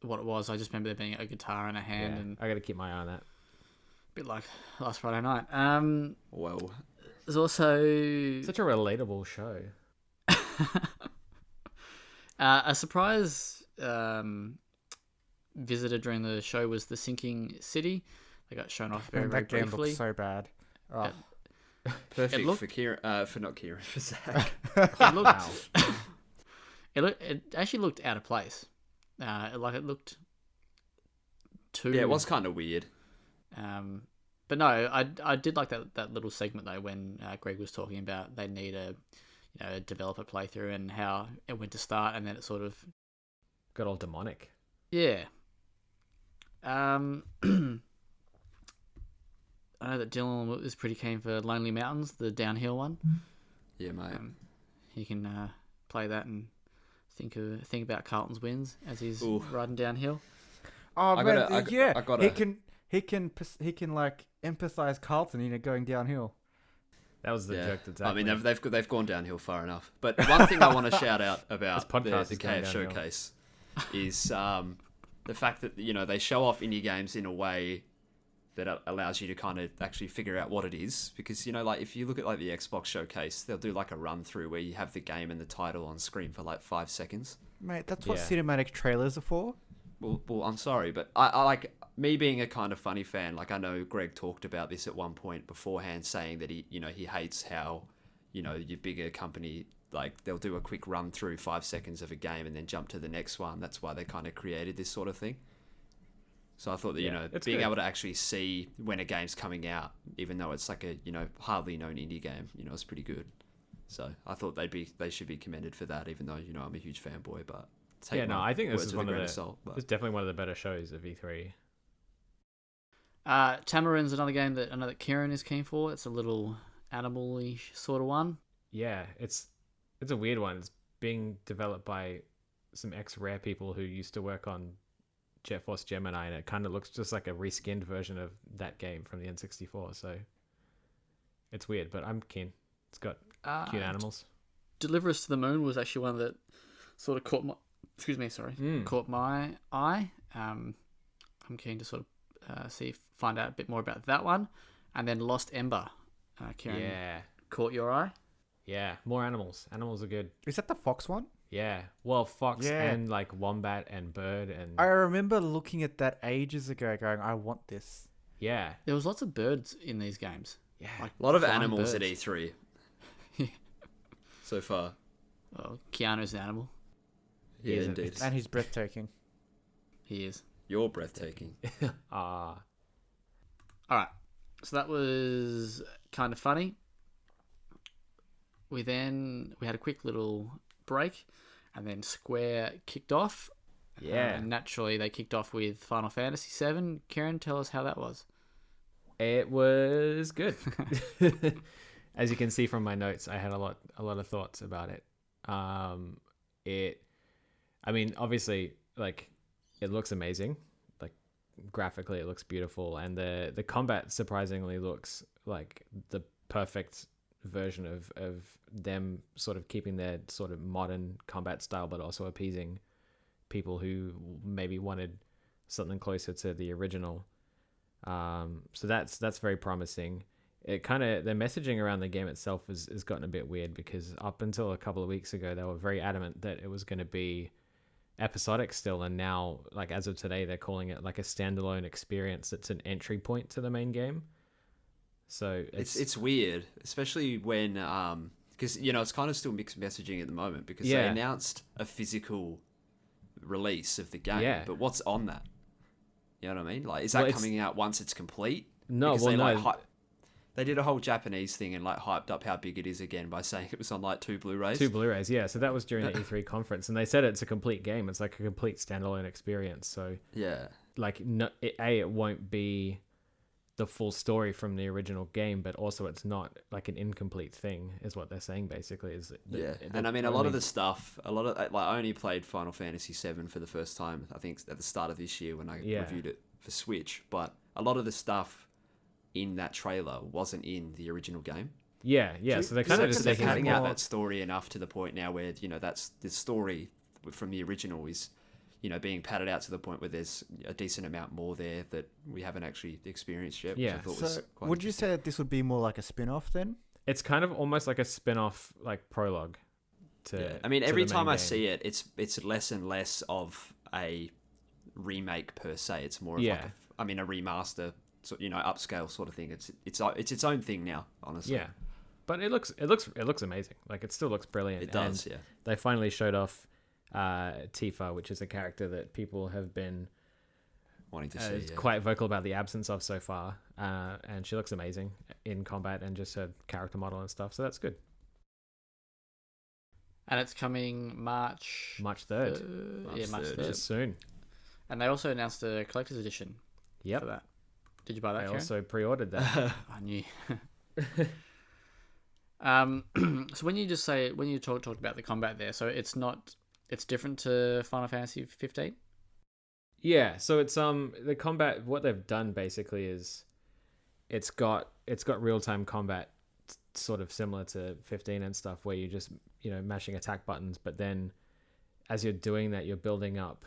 what it was. I just remember there being a guitar and a hand. And I got to keep my eye on that. A bit like last Friday night. Well, there's also such a relatable show. A surprise visitor during the show was the Sinking City. They got shown off very briefly. That game looks so bad. Oh. Perfect for Kieran, for Zach. It actually looked out of place. It looked too. Yeah, it was kind of weird. But no, I did like that little segment though when Greg was talking about they need a developer playthrough and how it went to start, and then it sort of got all demonic. Yeah. I know that Dylan is pretty keen for Lonely Mountains, the downhill one. Yeah, mate. He can play that and think about Carlton's wins as he's riding downhill. Oh man, he can like empathize Carlton, going downhill. That was the joke. Exactly. I mean, they've gone downhill far enough. But one thing I want to shout out about the KF showcase is the fact that they show off indie games in a way that allows you to kind of actually figure out what it is. Because like if you look at like the Xbox showcase, they'll do like a run through where you have the game and the title on screen for like 5 seconds. Mate, that's what cinematic trailers are for. Well, I'm sorry, but I like me being a kind of funny fan. Like I know Greg talked about this at one point beforehand, saying that he hates how, your bigger company, like they'll do a quick run through 5 seconds of a game and then jump to the next one. That's why they kind of created this sort of thing. So I thought that, being able to actually see when a game's coming out, even though it's like a, hardly known indie game, it's pretty good. So I thought they should be commended for that, even though, I'm a huge fanboy, but I think this is it's definitely one of the better shows of E3. Tamarin's another game that I know that Kieran is keen for. It's a little animal-y sort of one. Yeah, it's a weird one. It's being developed by some ex-Rare people who used to work on Jet Force Gemini, and it kind of looks just like a reskinned version of that game from the N64. So it's weird, but I'm keen. It's got cute animals. Deliver Us to the Moon was actually one that sort of caught my eye. I'm keen to sort of find out a bit more about that one. And then Lost Ember. Kieran, caught your eye? Yeah, more animals. Animals are good. Is that the fox one? Yeah. Well, fox and like wombat and bird and... I remember looking at that ages ago going, I want this. Yeah. There was lots of birds in these games. Yeah. Like a lot of animals at E3. So far. Well, Keanu's an animal. Yeah, indeed. And he's breathtaking. He is. You're breathtaking. Alright. So that was kind of funny. We had a quick little break, and then Square kicked off. Yeah. And naturally, they kicked off with Final Fantasy VII. Kieran, tell us how that was. It was good. As you can see from my notes, I had a lot of thoughts about it. Obviously, like, it looks amazing. Like, graphically, it looks beautiful, and the combat surprisingly looks like the perfect version of them sort of keeping their sort of modern combat style, but also appeasing people who maybe wanted something closer to the original. So that's very promising. It kind of, the messaging around the game itself has gotten a bit weird, because up until a couple of weeks ago they were very adamant that it was going to be episodic still, and now, like, as of today, they're calling it like a standalone experience. It's an entry point to the main game. So it's weird, especially when because it's kind of still mixed messaging at the moment, because they announced a physical release of the game, but what's on that? You know what I mean? Like, is that coming out once it's complete? No, because no. They did a whole Japanese thing and like hyped up how big it is again by saying it was on like 2 Blu-rays. 2 Blu-rays, yeah. So that was during the E3 conference, and they said it's a complete game. It's like a complete standalone experience. So yeah, like it won't be the full story from the original game, but also it's not like an incomplete thing, is what they're saying basically. And I mean, a lot of the stuff, like, I only played Final Fantasy VII for the first time, I think at the start of this year when I reviewed it for Switch, but a lot of the stuff in that trailer wasn't in the original game. Yeah. So they're kind of just cutting out that story enough to the point now where, that's the story from the original is, being padded out to the point where there's a decent amount more there that we haven't actually experienced yet. Yeah. Which I thought was quite would you say that this would be more like a spin-off then? It's kind of almost like a spin-off, like prologue to. I mean, every time I game. see it, it's less and less of a remake per se. It's more of like a remaster, so, upscale sort of thing. It's its own thing now, honestly. Yeah, but it looks amazing. Like, it still looks brilliant. It does. And they finally showed off Tifa, which is a character that people have been wanting to see. Quite vocal about the absence of so far, and she looks amazing in combat and just her character model and stuff. So that's good. And it's coming March 3rd. March 3rd. Just soon. And they also announced a collector's edition. Yep. For that. Did you buy that? I Kieron? also pre-ordered that. I knew. So when you talked about the combat there, so it's different to Final Fantasy 15. Yeah, so it's the combat. What they've done basically is it's got real-time combat, sort of similar to 15 and stuff, where you just mashing attack buttons, but then as you're doing that, you're building up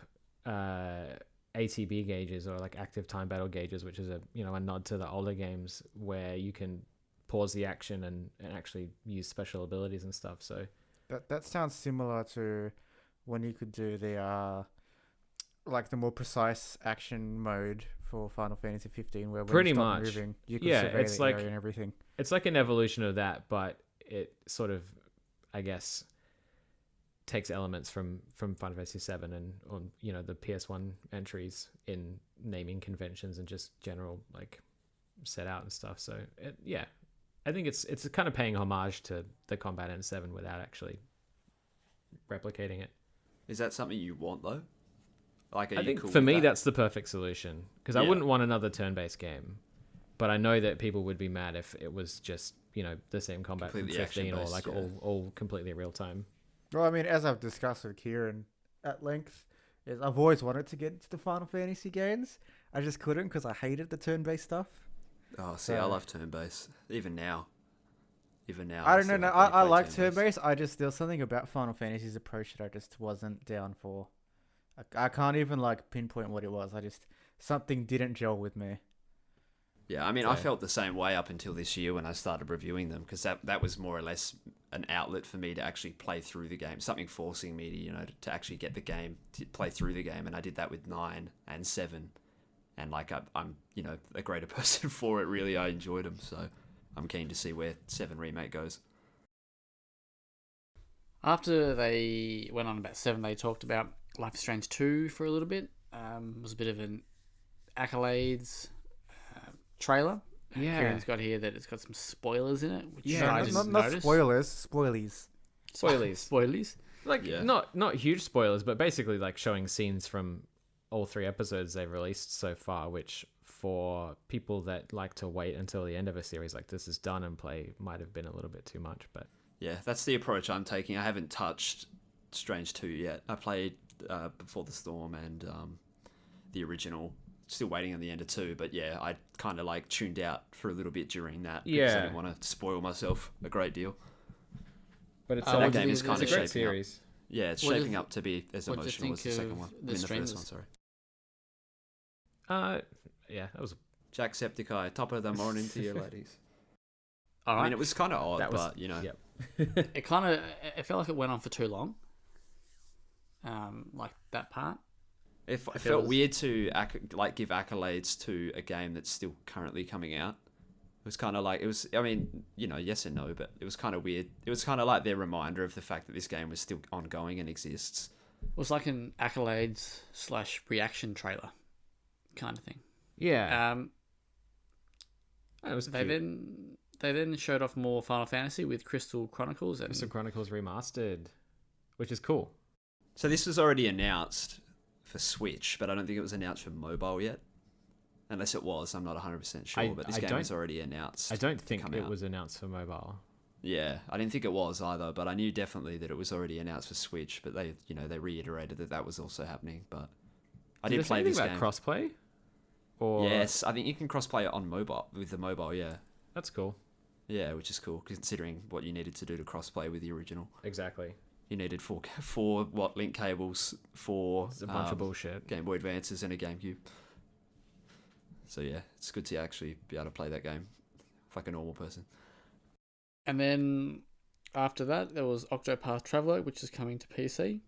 ATB gauges, or like active time battle gauges, which is a nod to the older games where you can pause the action and actually use special abilities and stuff. So that sounds similar to when you could do the like the more precise action mode for Final Fantasy 15, where when pretty you stop much moving, you can survey it's the like area and everything. It's like an evolution of that, but it sort of, I guess, takes elements from Final Fantasy 7 and the PS1 entries in naming conventions and just general like set out and stuff. So I think it's kind of paying homage to the combat in 7 without actually replicating it. Is that something you want though? Like, I think for me that's the perfect solution, because I wouldn't want another turn-based game, but I know that people would be mad if it was just the same combat completely from 15 or like all completely real time. Well, I mean, as I've discussed with Kieron at length, is I've always wanted to get into the Final Fantasy games. I just couldn't because I hated the turn-based stuff. Oh, see, I love turn-based. Even now. I don't know. No, I like turn-based. There was something about Final Fantasy's approach that I just wasn't down for. I can't even like pinpoint what it was. Something didn't gel with me. Yeah, I mean, I felt the same way up until this year when I started reviewing them, because that was more or less an outlet for me to actually play through the game, something forcing me to actually get the game, to play through the game, and I did that with 9 and 7, and like I'm a greater person for it. Really, I enjoyed them, so I'm keen to see where 7 Remake goes. After they went on about 7, they talked about Life is Strange 2 for a little bit. It was a bit of an accolades trailer. Yeah. Kieron's got here that it's got some spoilers in it, which Yeah, I didn't not notice. spoilies. Spoilies. Like, not huge spoilers, but basically like showing scenes from all 3 episodes they've released so far, which for people that like to wait until the end of a series like this is done and play might have been a little bit too much. But yeah, that's the approach I'm taking. I haven't touched Strange 2 yet. I played Before the Storm and the original still waiting on the end of 2, but yeah, I kind of like tuned out for a little bit during that because I didn't want to spoil myself a great deal. But it's that game is kind a of great shaping series. up. Yeah, it's shaping up to be as emotional as the second one. The first one, sorry. Yeah, that was Jacksepticeye, top of the morning to you, ladies. All right. I mean, it was kind of odd, but you know, it felt like it went on for too long. Like that part. It felt weird to give accolades to a game that's still currently coming out. It was kind of like, it was, I mean, you know, yes and no, but it was kind of weird. It was kind of like their reminder of the fact that this game was still ongoing and exists. It was like an accolades / reaction trailer kind of thing. Yeah. It was they then showed off more Final Fantasy with Crystal Chronicles. Crystal Chronicles Remastered, which is cool. So this was already announced for Switch, but I don't think it was announced for mobile yet. Unless it was, I'm not 100% sure, but this game was already announced. I don't think it was announced for mobile. Yeah, I didn't think it was either, but I knew definitely that it was already announced for Switch, but they reiterated that was also happening, but I did play this game. Crossplay? Or... Yes, I think you can crossplay it on mobile, with the mobile, yeah. That's cool. Yeah, which is cool, considering what you needed to do to crossplay with the original. Exactly. You needed four link cables, it's a bunch of bullshit. Game Boy Advances and a GameCube. So yeah, it's good to actually be able to play that game like a normal person. And then after that, there was Octopath Traveler, which is coming to PC,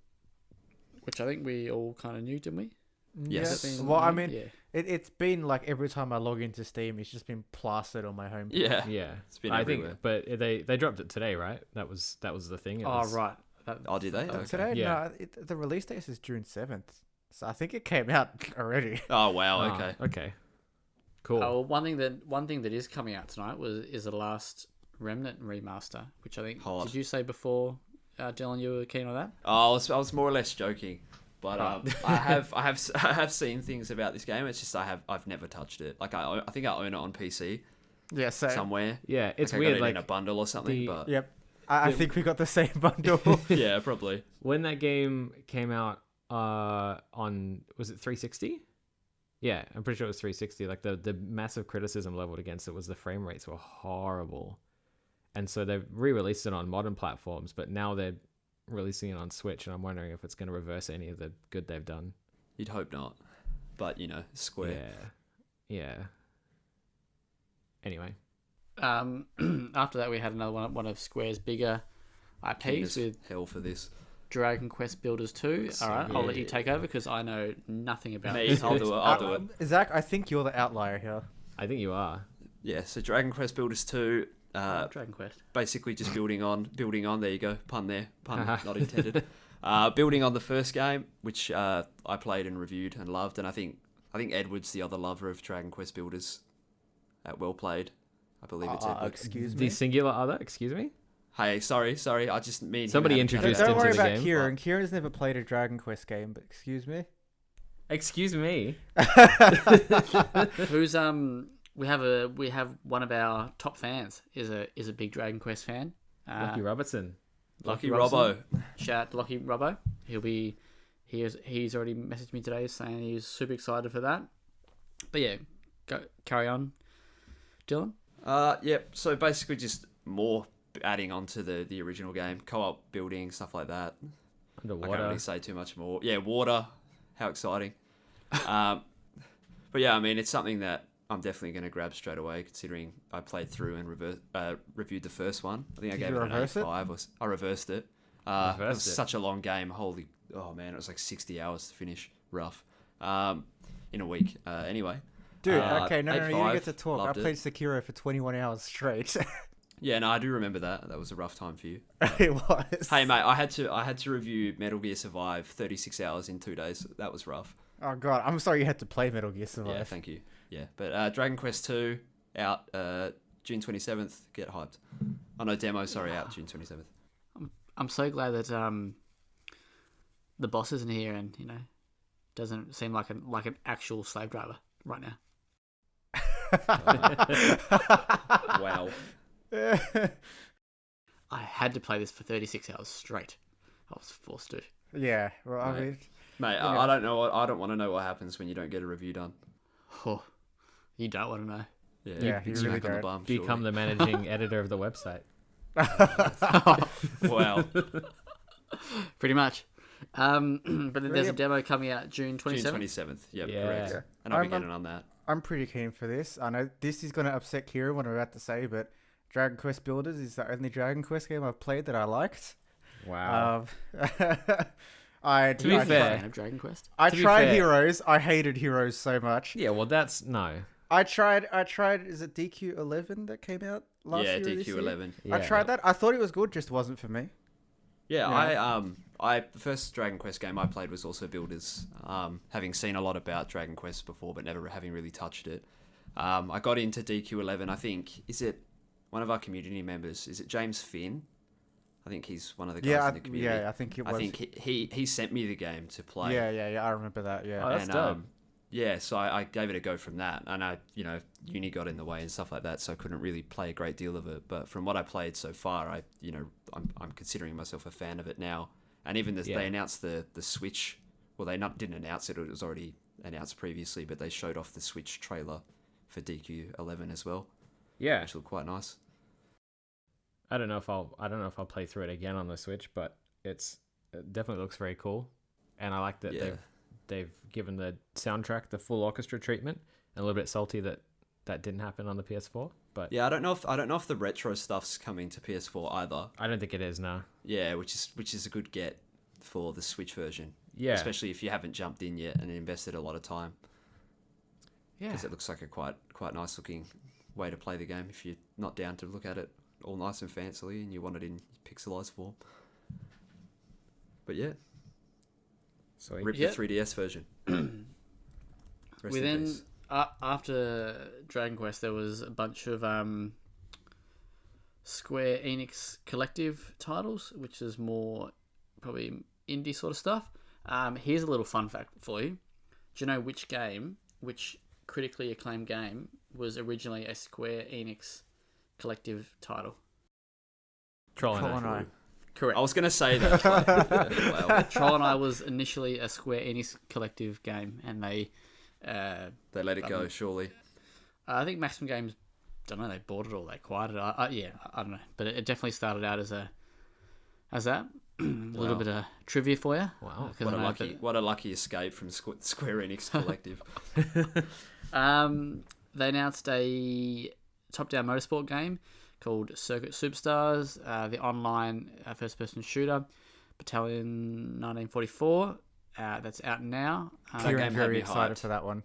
which I think we all kind of knew, didn't we? Yes. Well, I mean, it's been like every time I log into Steam, it's just been plastered on my home. Yeah. It's been everywhere. But they dropped it today, right? That was the thing. Right. Did they? Okay. Today? Yeah. No, the release date is June 7th. So I think it came out already. Oh wow! Okay. Okay. Cool. One thing that is coming out tonight is the Last Remnant remaster, which I think did you say before, Dylan, you were keen on that? Oh, I was more or less joking, but I have seen things about this game. It's just I've never touched it. Like I think I own it on PC. Yeah, same. Somewhere. Yeah, it's like weird. I got it like in a bundle or something. But yep, I think we got the same bundle. Yeah, probably. When that game came out on, was it 360? Yeah, I'm pretty sure it was 360. Like the massive criticism leveled against it was the frame rates were horrible. And so they've re-released it on modern platforms, but now they're releasing it on Switch, and I'm wondering if it's going to reverse any of the good they've done. You'd hope not. But, Square. Yeah. Anyway. After that, we had another one of Square's bigger IPs with hell for this. Dragon Quest Builders 2. All right, I'll let you take over because I know nothing about this. I'll do it. Zach, I think you're the outlier here. I think you are. Yeah, so Dragon Quest Builders 2. Dragon Quest. Basically just building on. There you go. Pun there. Pun not intended. Building on the first game, which I played and reviewed and loved. And I think Edward's the other lover of Dragon Quest Builders at WellPlayed. I believe it's Edward. Excuse me? The singular other? Excuse me? Hey, sorry. I just mean somebody introduced Don't into worry the about game. Kieron. Kieron's never played a Dragon Quest game, but excuse me. Excuse me. Who's we have one of our top fans is a big Dragon Quest fan. Lucky Robertson. Lucky Robbo. Shout out to Lucky Robbo. He's already messaged me today saying he's super excited for that. But yeah, carry on, Dylan. Yep. So basically, just more adding on to the original game, co-op building, stuff like that. Underwater. I can't really say too much more. Yeah, water. How exciting. But yeah, I mean, it's something that I'm definitely going to grab straight away, considering I played through and reviewed the first one. I think I gave it an 8.5. I reversed it. It was such a long game. Oh man, it was like 60 hours to finish. Rough. In a week. Anyway. Dude, okay, no, you didn't get to talk. I played it. Sekiro for 21 hours straight. Yeah, no, I do remember that. That was a rough time for you. It was. Hey, mate, I had to review Metal Gear Survive 36 hours in 2 days. That was rough. Oh god, I'm sorry you had to play Metal Gear Survive. Yeah, thank you. Yeah, but Dragon Quest 2 out June 27th. Get hyped. Oh no, demo. Sorry, out June 27th. I'm so glad that the boss isn't here and doesn't seem like an actual slave driver right now. Wow. I had to play this for 36 hours straight. I was forced to. Yeah, well, I mean, Mate, I don't know. I don't want to know what happens when you don't get a review done. Oh, you don't want to know. Yeah, you smack really on the don't. bum, Become the managing editor of the website. surely. Wow. Pretty much. But then there's a Yep. demo coming out June June 27th. 27th. Yep, Yeah. correct. Yeah. And I'll be I'm- getting on that. I'm pretty keen for this. I know this is going to upset Kieran what I'm about to say, but Dragon Quest Builders is the only Dragon Quest game I've played that I liked. Wow. I To be I fair- Fan of Dragon Quest. I To be tried fair- Heroes. I hated Heroes so much. Yeah, well, that's no. I tried. Is it DQ11 that came out last Yeah, year? or this year? DQ11. Yeah. I tried that. I thought it was good, just wasn't for me. Yeah, Yeah. the first Dragon Quest game I played was also Builders. Having seen a lot about Dragon Quest before, but never having really touched it. I got into DQ11. I think is it one of our community members? Is it James Finn? I think he's one of the guys in the community. I think it was. I think he sent me the game to play. Yeah, I remember that. Yeah. Oh, that's dope. Yeah, so I gave it a go from that, and uni got in the way and stuff like that, so I couldn't really play a great deal of it. But from what I played so far, I'm considering myself a fan of it now. And even they announced the Switch. Well, didn't announce it; it was already announced previously. But they showed off the Switch trailer for DQ11 as well, Yeah. which looked quite nice. I don't know if I'll play through it again on the Switch, but it definitely looks very cool, and I like that Yeah. they've given the soundtrack the full orchestra treatment. And a little bit salty that didn't happen on the PS4, but Yeah, I don't know if the retro stuff's coming to PS4 either. I don't think it is now. Yeah, which is a good get for the Switch version. Yeah, Especially if you haven't jumped in yet and invested a lot of time. yeah, Because it looks like a quite nice looking way to play the game if you're not down to look at it all nice and fancily and you want it in pixelized form. But yeah, sweet. rip Yep. the 3DS version. Rest in Within peace. after Dragon Quest, there was a bunch of Square Enix collective titles, which is more probably indie sort of stuff. Here's a little fun fact for you. Do you know which critically acclaimed game was originally a Square Enix collective title? Troll and Troll I. and I. Correct. I was going to say that. Well, Troll and I was initially a Square Enix collective game, and they they let it go, surely. I think Maximum Games, don't know, they bought it or they acquired it. I don't know, but it definitely started out as that. A little bit of trivia for you. Wow. 'Cause I know What a lucky escape from Square Enix Collective. they announced a top-down motorsport game called Circuit Superstars, the online first-person shooter, Battalion 1944. That's out now. game Kieran had very me excited hyped. for that one.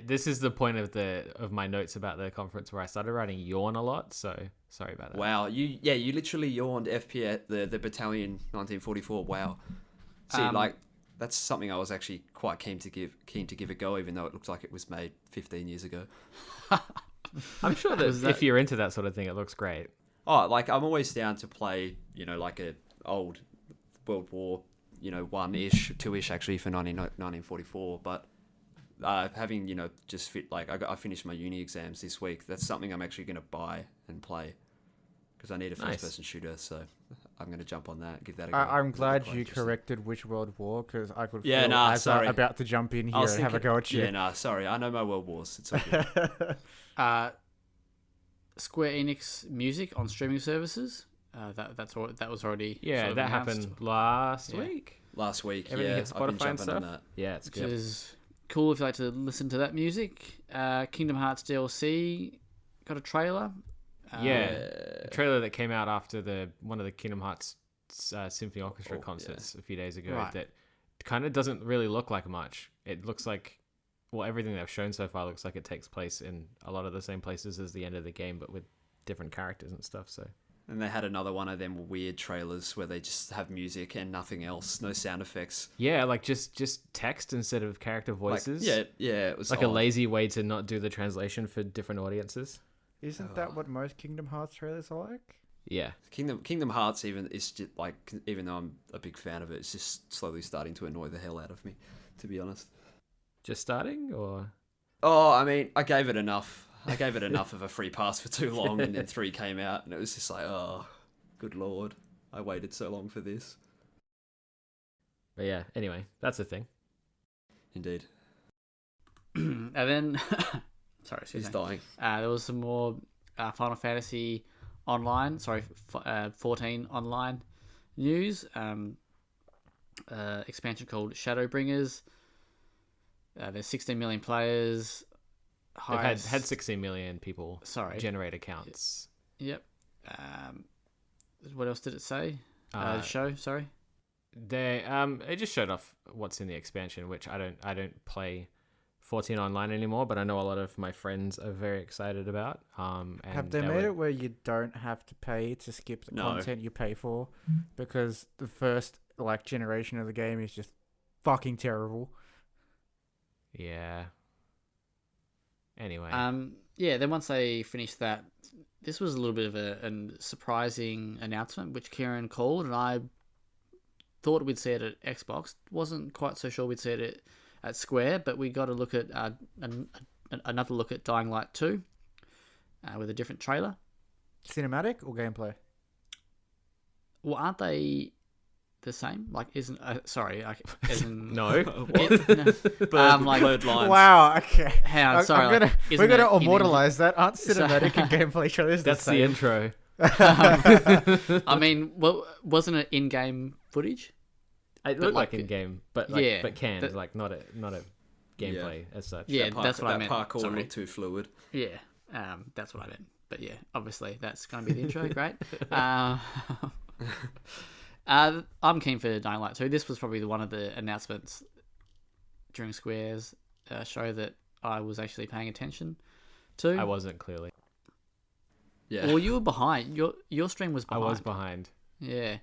This is the point of my notes about the conference where I started writing yawn a lot. So sorry about that. Wow, you literally yawned FPS the Battalion 1944. Wow. See, that's something I was actually quite keen to give a go, even though it looked like it was made 15 years ago. I'm sure that if you're into that sort of thing, it looks great. Oh, I'm always down to play, like a old World War, 1-ish, 2-ish actually for 1944, but having, just fit, I finished my uni exams this week. That's something I'm actually going to buy and play because I need a first-person shooter, so I'm going to jump on that, give that a go. I'm glad Quite you interesting. corrected which World War, because I could Yeah, feel nah, as sorry. I'm about to jump in I here was and have a thinking- go at you. Yeah, nah, sorry. I know my World Wars. It's all good. Square Enix music on streaming services. That was already Yeah, sort of that announced, happened last Yeah. week. Last week, Everything yeah, hit I've been Spotify and jumping on stuff? that. Yeah, it's which good. is cool if you like to listen to that music. Kingdom Hearts DLC got a trailer. Yeah, a trailer that came out after one of the Kingdom Hearts Symphony Orchestra concerts a few days ago. Right. That kind of doesn't really look like much. It looks like, well, everything they've shown so far looks like it takes place in a lot of the same places as the end of the game, but with different characters and stuff. So And they had another one of them weird trailers where they just have music and nothing else, no sound effects. yeah, like just text instead of character voices. Yeah, it was Like a odd. lazy way to not do the translation for different audiences. Isn't that what most Kingdom Hearts trailers are like? Yeah. Kingdom Hearts even is just even though I'm a big fan of it, it's just slowly starting to annoy the hell out of me, to be honest. Just starting or Oh, I mean, I gave it enough of a free pass for too long, and then 3 came out, and it was just like, oh, good lord, I waited so long for this. But yeah, anyway, that's the thing. Indeed. And then, sorry, excuse He's me. dying. There was some more Final Fantasy online. 14 online news. Expansion called Shadowbringers. There's 16 million players. They've had 16 million people generate accounts. Yep. What else did it say? Show, sorry. It just showed off what's in the expansion, which I don't play 14 online anymore, but I know a lot of my friends are very excited about. And have they made it where you don't have to pay to skip the content you pay for? Because the first generation of the game is just fucking terrible. Yeah. Anyway. Then once they finished that, this was a little bit of a surprising announcement, which Kieron called, and I thought we'd see it at Xbox. Wasn't quite so sure we'd see it at Square, but we got a look at another look at Dying Light 2 with a different trailer. Cinematic or gameplay? Well, aren't they the same? Isn't no. Blurred lines. Wow. Okay. Hang on, sorry. We're gonna immortalize that. Aren't cinematic and gameplay trailers That's the intro. I mean, wasn't it in-game footage? It looked like in-game, but canned, not a gameplay as such. Yeah, that's what I meant. That parkour looked too fluid. Yeah, that's what I meant. But yeah, obviously that's going to be the intro. Great. I'm keen for Dying Light 2. This was probably one of the announcements during Square's show that I was actually paying attention to. I wasn't, clearly. Yeah. Well, you were behind. Your stream was behind. I was behind. Yeah.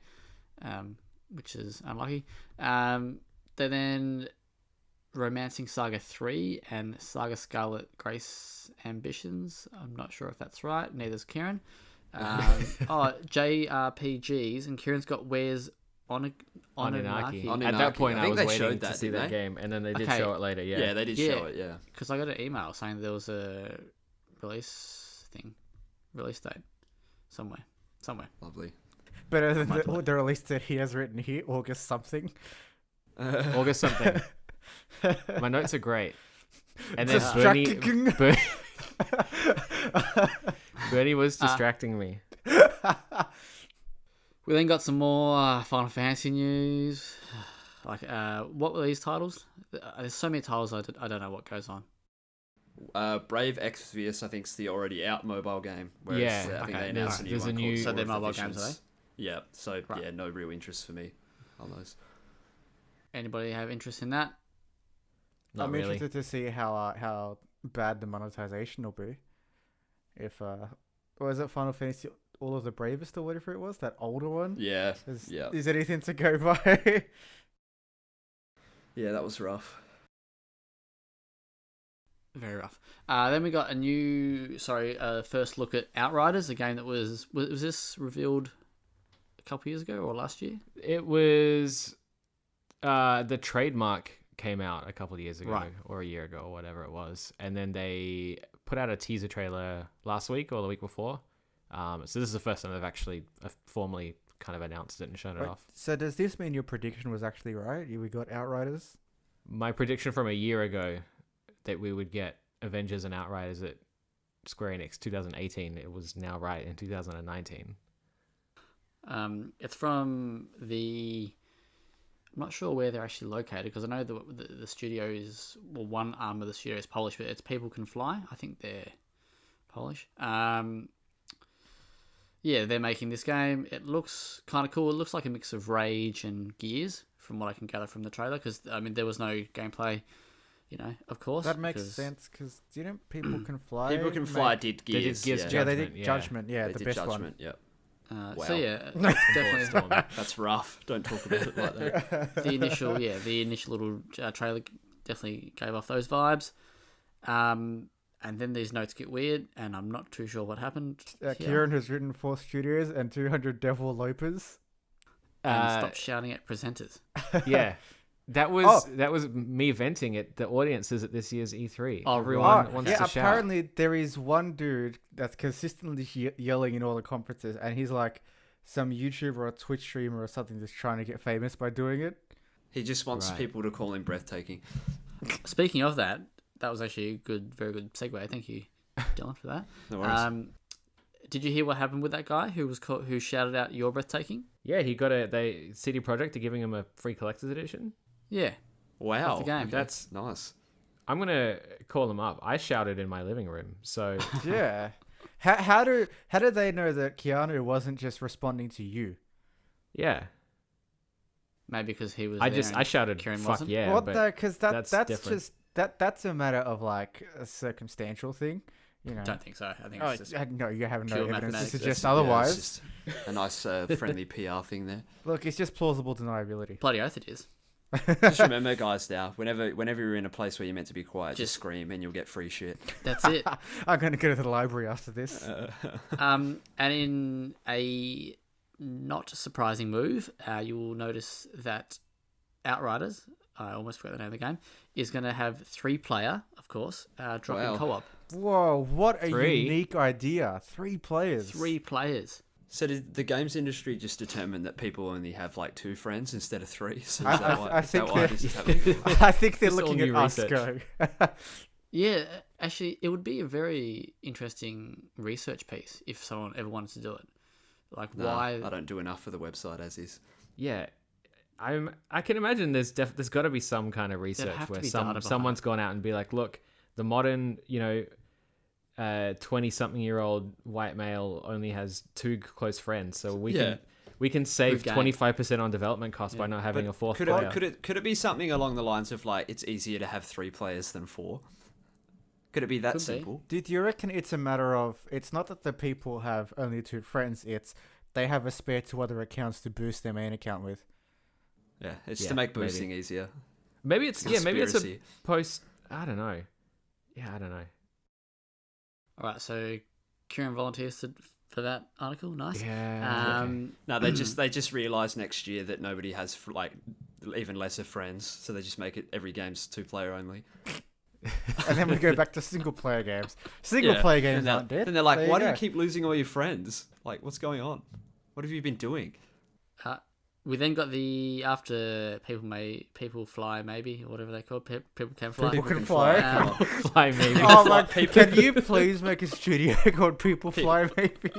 Which is unlucky. Then Romancing Saga 3 and Saga Scarlet Grace Ambitions. I'm not sure if that's right. Neither's Kieron. JRPGs, and Kieron's got Where's Ononaki. At that point, I was waiting to that, see that game, and then they did show it later. Yeah, yeah, they did show it. Yeah, because I got an email saying there was a release date somewhere. Lovely. Better than the release that he has written here, August something. August something. My notes are great. And then Bernie was distracting me. We then got some more Final Fantasy news. What were these titles? There's so many titles I don't know what goes on. Brave Exvius, I think, is the already out mobile game. Whereas, I think they announced a new one called So they're War of the mobile games, are they? Yeah, no real interest for me on those. Anybody have interest in that? I'm interested to see how bad the monetization will be. If was it Final Fantasy All of the Bravest or whatever it was, that older one? Yeah. Is anything to go by? Yeah, that was rough. Very rough. Then we got first look at Outriders, a game that was this revealed a couple years ago or last year? It was the trademark came out a couple of years ago, or a year ago, or whatever it was, and then they put out a teaser trailer last week or the week before. So this is the first time they've actually formally kind of announced it and shown it off. So does this mean your prediction was actually right? We got Outriders? My prediction from a year ago that we would get Avengers and Outriders at Square Enix 2018, it was now right in 2019. It's from the... I'm not sure where they're actually located, because I know the studio is... Well, one arm of the studio is Polish, but it's People Can Fly. I think they're Polish. Yeah, they're making this game. It looks kind of cool. It looks like a mix of Rage and Gears, from what I can gather from the trailer, because, there was no gameplay, of course. That makes sense, because People Can Fly... People Can Fly did Gears. They did Gears Judgment. Yeah, they did Judgment. Yeah, they the did best Judgment, one. Yep. Wow. So yeah, definitely That's rough. Don't talk about it like that. the initial little trailer definitely gave off those vibes. And then these notes get weird, and I'm not too sure what happened. Kieron has written 4 studios and 200 devil lopers. And stop shouting at presenters. Yeah. That was me venting at the audiences at this year's E3. Everyone wants to shout. Apparently there is one dude that's consistently yelling in all the conferences, and he's like some YouTuber or Twitch streamer or something that's trying to get famous by doing it. He just wants people to call him breathtaking. Speaking of that, that was actually a very good segue. Thank you, Dylan, for that. No worries. Did you hear what happened with that guy who shouted out "You're breathtaking"? Yeah, he got CD Projekt are giving him a free collector's edition. Yeah, Wow. the game. Okay. That's nice. I'm gonna call him up. I shouted in my living room, so Yeah. How do they know that Keanu wasn't just responding to you? yeah. maybe because he was. I there and shouted Kieron fuck wasn't? yeah. Well, but because that's that's different. just that's a matter of like a circumstantial thing, you know. Don't think so. I think Oh, it's just no, you have no pure evidence to mathematics. suggest Yeah, otherwise. it's just a nice friendly PR thing there. Look, it's just plausible deniability. bloody oath. It is. Just remember, guys, now, whenever you're in a place where you're meant to be quiet, just Just- scream and you'll get free shit. That's it. I'm going to go to the library after this. And in a not surprising move, you will notice that Outriders, I almost forgot the name of the game, is going to have 3-player, of course, drop in co-op. Whoa, what a 3? unique idea. 3 players. 3 players. So did the games industry just determine that people only have like 2 friends instead of 3? So I- is that I- why, I is that think why that- this is happening? I think they're Just all looking at new us research. go. Yeah, actually, it would be a very interesting research piece if someone ever wanted to do it. Like, Nah, why? I don't do enough for the website as is. Yeah, I can imagine there's got to be some kind of research have to where be data behind someone's it. gone out and be like, look, the modern 20-something-year-old white male only has 2 close friends, so we can save We've gained. 25% on development costs by not having a 4th Could player. could it be something along the lines of like it's easier to have 3 players than 4? Could it be that Could be. simple? Do you reckon it's a matter of, it's not that the people have only 2 friends, it's they have a spare 2 other accounts to boost their main account with? Yeah, it's Yeah, to make maybe. boosting easier. maybe it's a Conspiracy. post. I don't know. Yeah, I don't know. All right, so Kieran volunteers for that article. Nice. Yeah. No, they just realize next year that nobody has like even lesser friends, so they just make it every game's 2-player only. And then we go back to single player games. Single player games aren't dead. And they're like, There why do go. you keep losing all your friends? Like, what's going on? What have you been doing? We then got the after people fly maybe or whatever they call it. People can fly. People can fly. Fly maybe. Oh my! Can you please make a studio called People Fly? Maybe.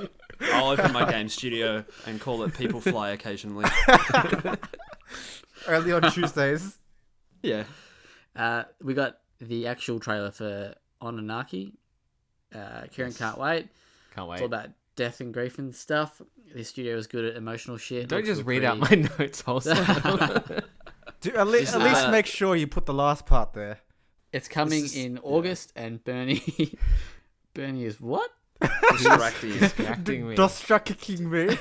I'll open my game studio and call it People Fly occasionally. Only on Tuesdays. Yeah. We got the actual trailer for Onanaki. Kieran can't wait. Can't It's wait. all about death and grief and stuff. The studio is good at emotional shit. Don't Looks just read pretty- out my notes wholesale. At least that- make sure you put the last part there. It's coming This is- in August, and Bernie is what? Distracting. Distracting me. Distracting me.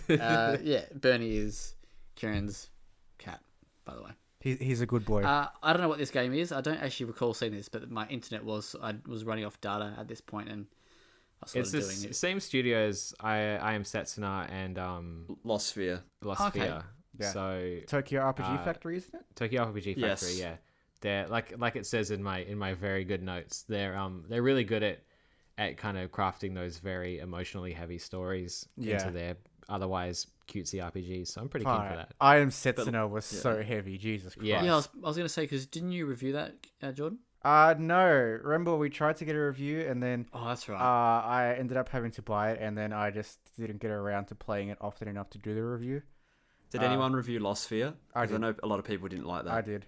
Yeah, Bernie is Kieran's cat, by the way. He's a good boy. I don't know what this game is. I don't actually recall seeing this, but my internet was running off data at this point, and I It's started the doing it. same studio as I Am Setsuna and Lost Sphere. Lost Okay. Sphere. Yeah. So Tokyo RPG Factory, isn't it? Tokyo RPG Factory, Yes. yeah. They're like it says in my very good notes. They're really good at kind of crafting those very emotionally heavy stories Yeah. into their otherwise cutesy RPGs. So I'm pretty keen for that. I Am Setsuna was so heavy. Jesus Christ. Yeah. Yeah, I was gonna say because didn't you review that, Jordan? No. Remember we tried to get a review and then Oh, that's right. I ended up having to buy it and then I just didn't get around to playing it often enough to do the review. Did anyone review Lost Sphere? I 'Cause did. know a lot of people didn't like that. I did.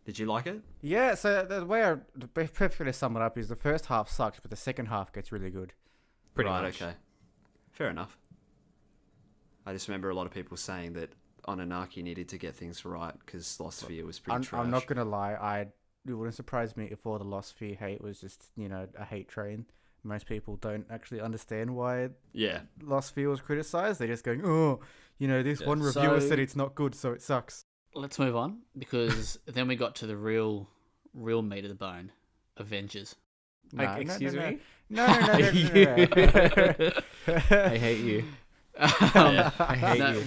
Did you like it? Yeah, so the way I perfectly sum it up is the first half sucks, but the second half gets really good. Pretty right, much. okay. Fair enough. I just remember a lot of people saying that Onanaki needed to get things right because Lost Sphere was pretty trash. I'm not gonna lie, it wouldn't surprise me if all the Lost Sphere hate was just a hate train. Most people don't actually understand why Yeah. Lost Sphere was criticized. They're just going, oh, this Yeah. one reviewer So- said it's not good, so it sucks. Let's move on because then we got to the real meat of the bone, Avengers. Excuse me? No. I hate you. Um, I hate no, you.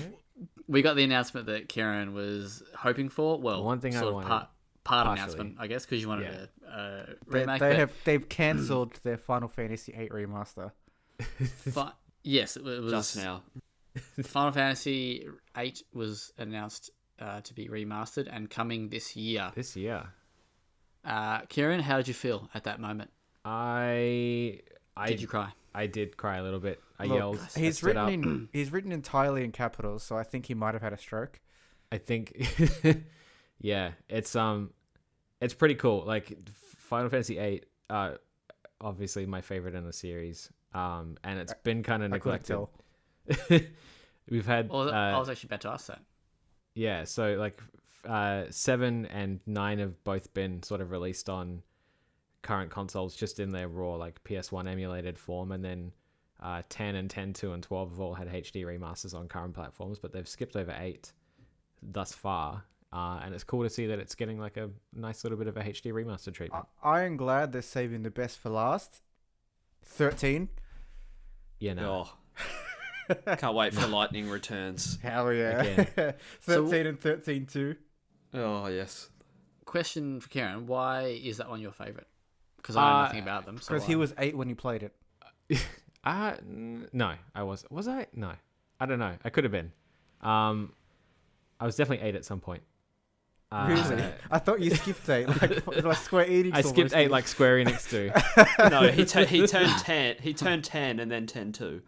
We got the announcement that Kieran was hoping for. Well, One thing I sort of wanted, part partially. announcement, I guess, because you wanted Yeah. a remake. They've cancelled their Final Fantasy VIII remaster. Yes, it was Just now. Final Fantasy VIII was announced to be remastered and coming this year. This year. Kieran, how did you feel at that moment? Did you cry? I did cry a little bit. I Look, yelled. He's I stood up. he's written entirely in capitals, so I think he might have had a stroke. I think, yeah, it's pretty cool. Like Final Fantasy VIII, obviously my favorite in the series. And it's been kind of I couldn't neglected. tell. We've had. Well, I was actually about to ask that. Yeah, so like 7 and 9 have both been sort of released on current consoles just in their raw like PS1 emulated form, and then 10 and 10, 2 and 12 have all had HD remasters on current platforms, but they've skipped over 8 thus far, and it's cool to see that it's getting like a nice little bit of a HD remaster treatment. I am glad they're saving the best for last. 13. Yeah, no. Oh. Can't wait for Lightning Returns. Hell yeah. Again. 13 and 13 too. Oh, yes. Question for Kieran: why is that one your favorite? Because I know nothing about them. Because he was 8 when you played it. No, I was. Was I? No, I don't know. I could have been. I was definitely 8 at some point. Really? I thought you skipped 8, like Square Enix. I skipped 8 like Square Enix do. No, he turned 10. He turned 10 and then 10 too.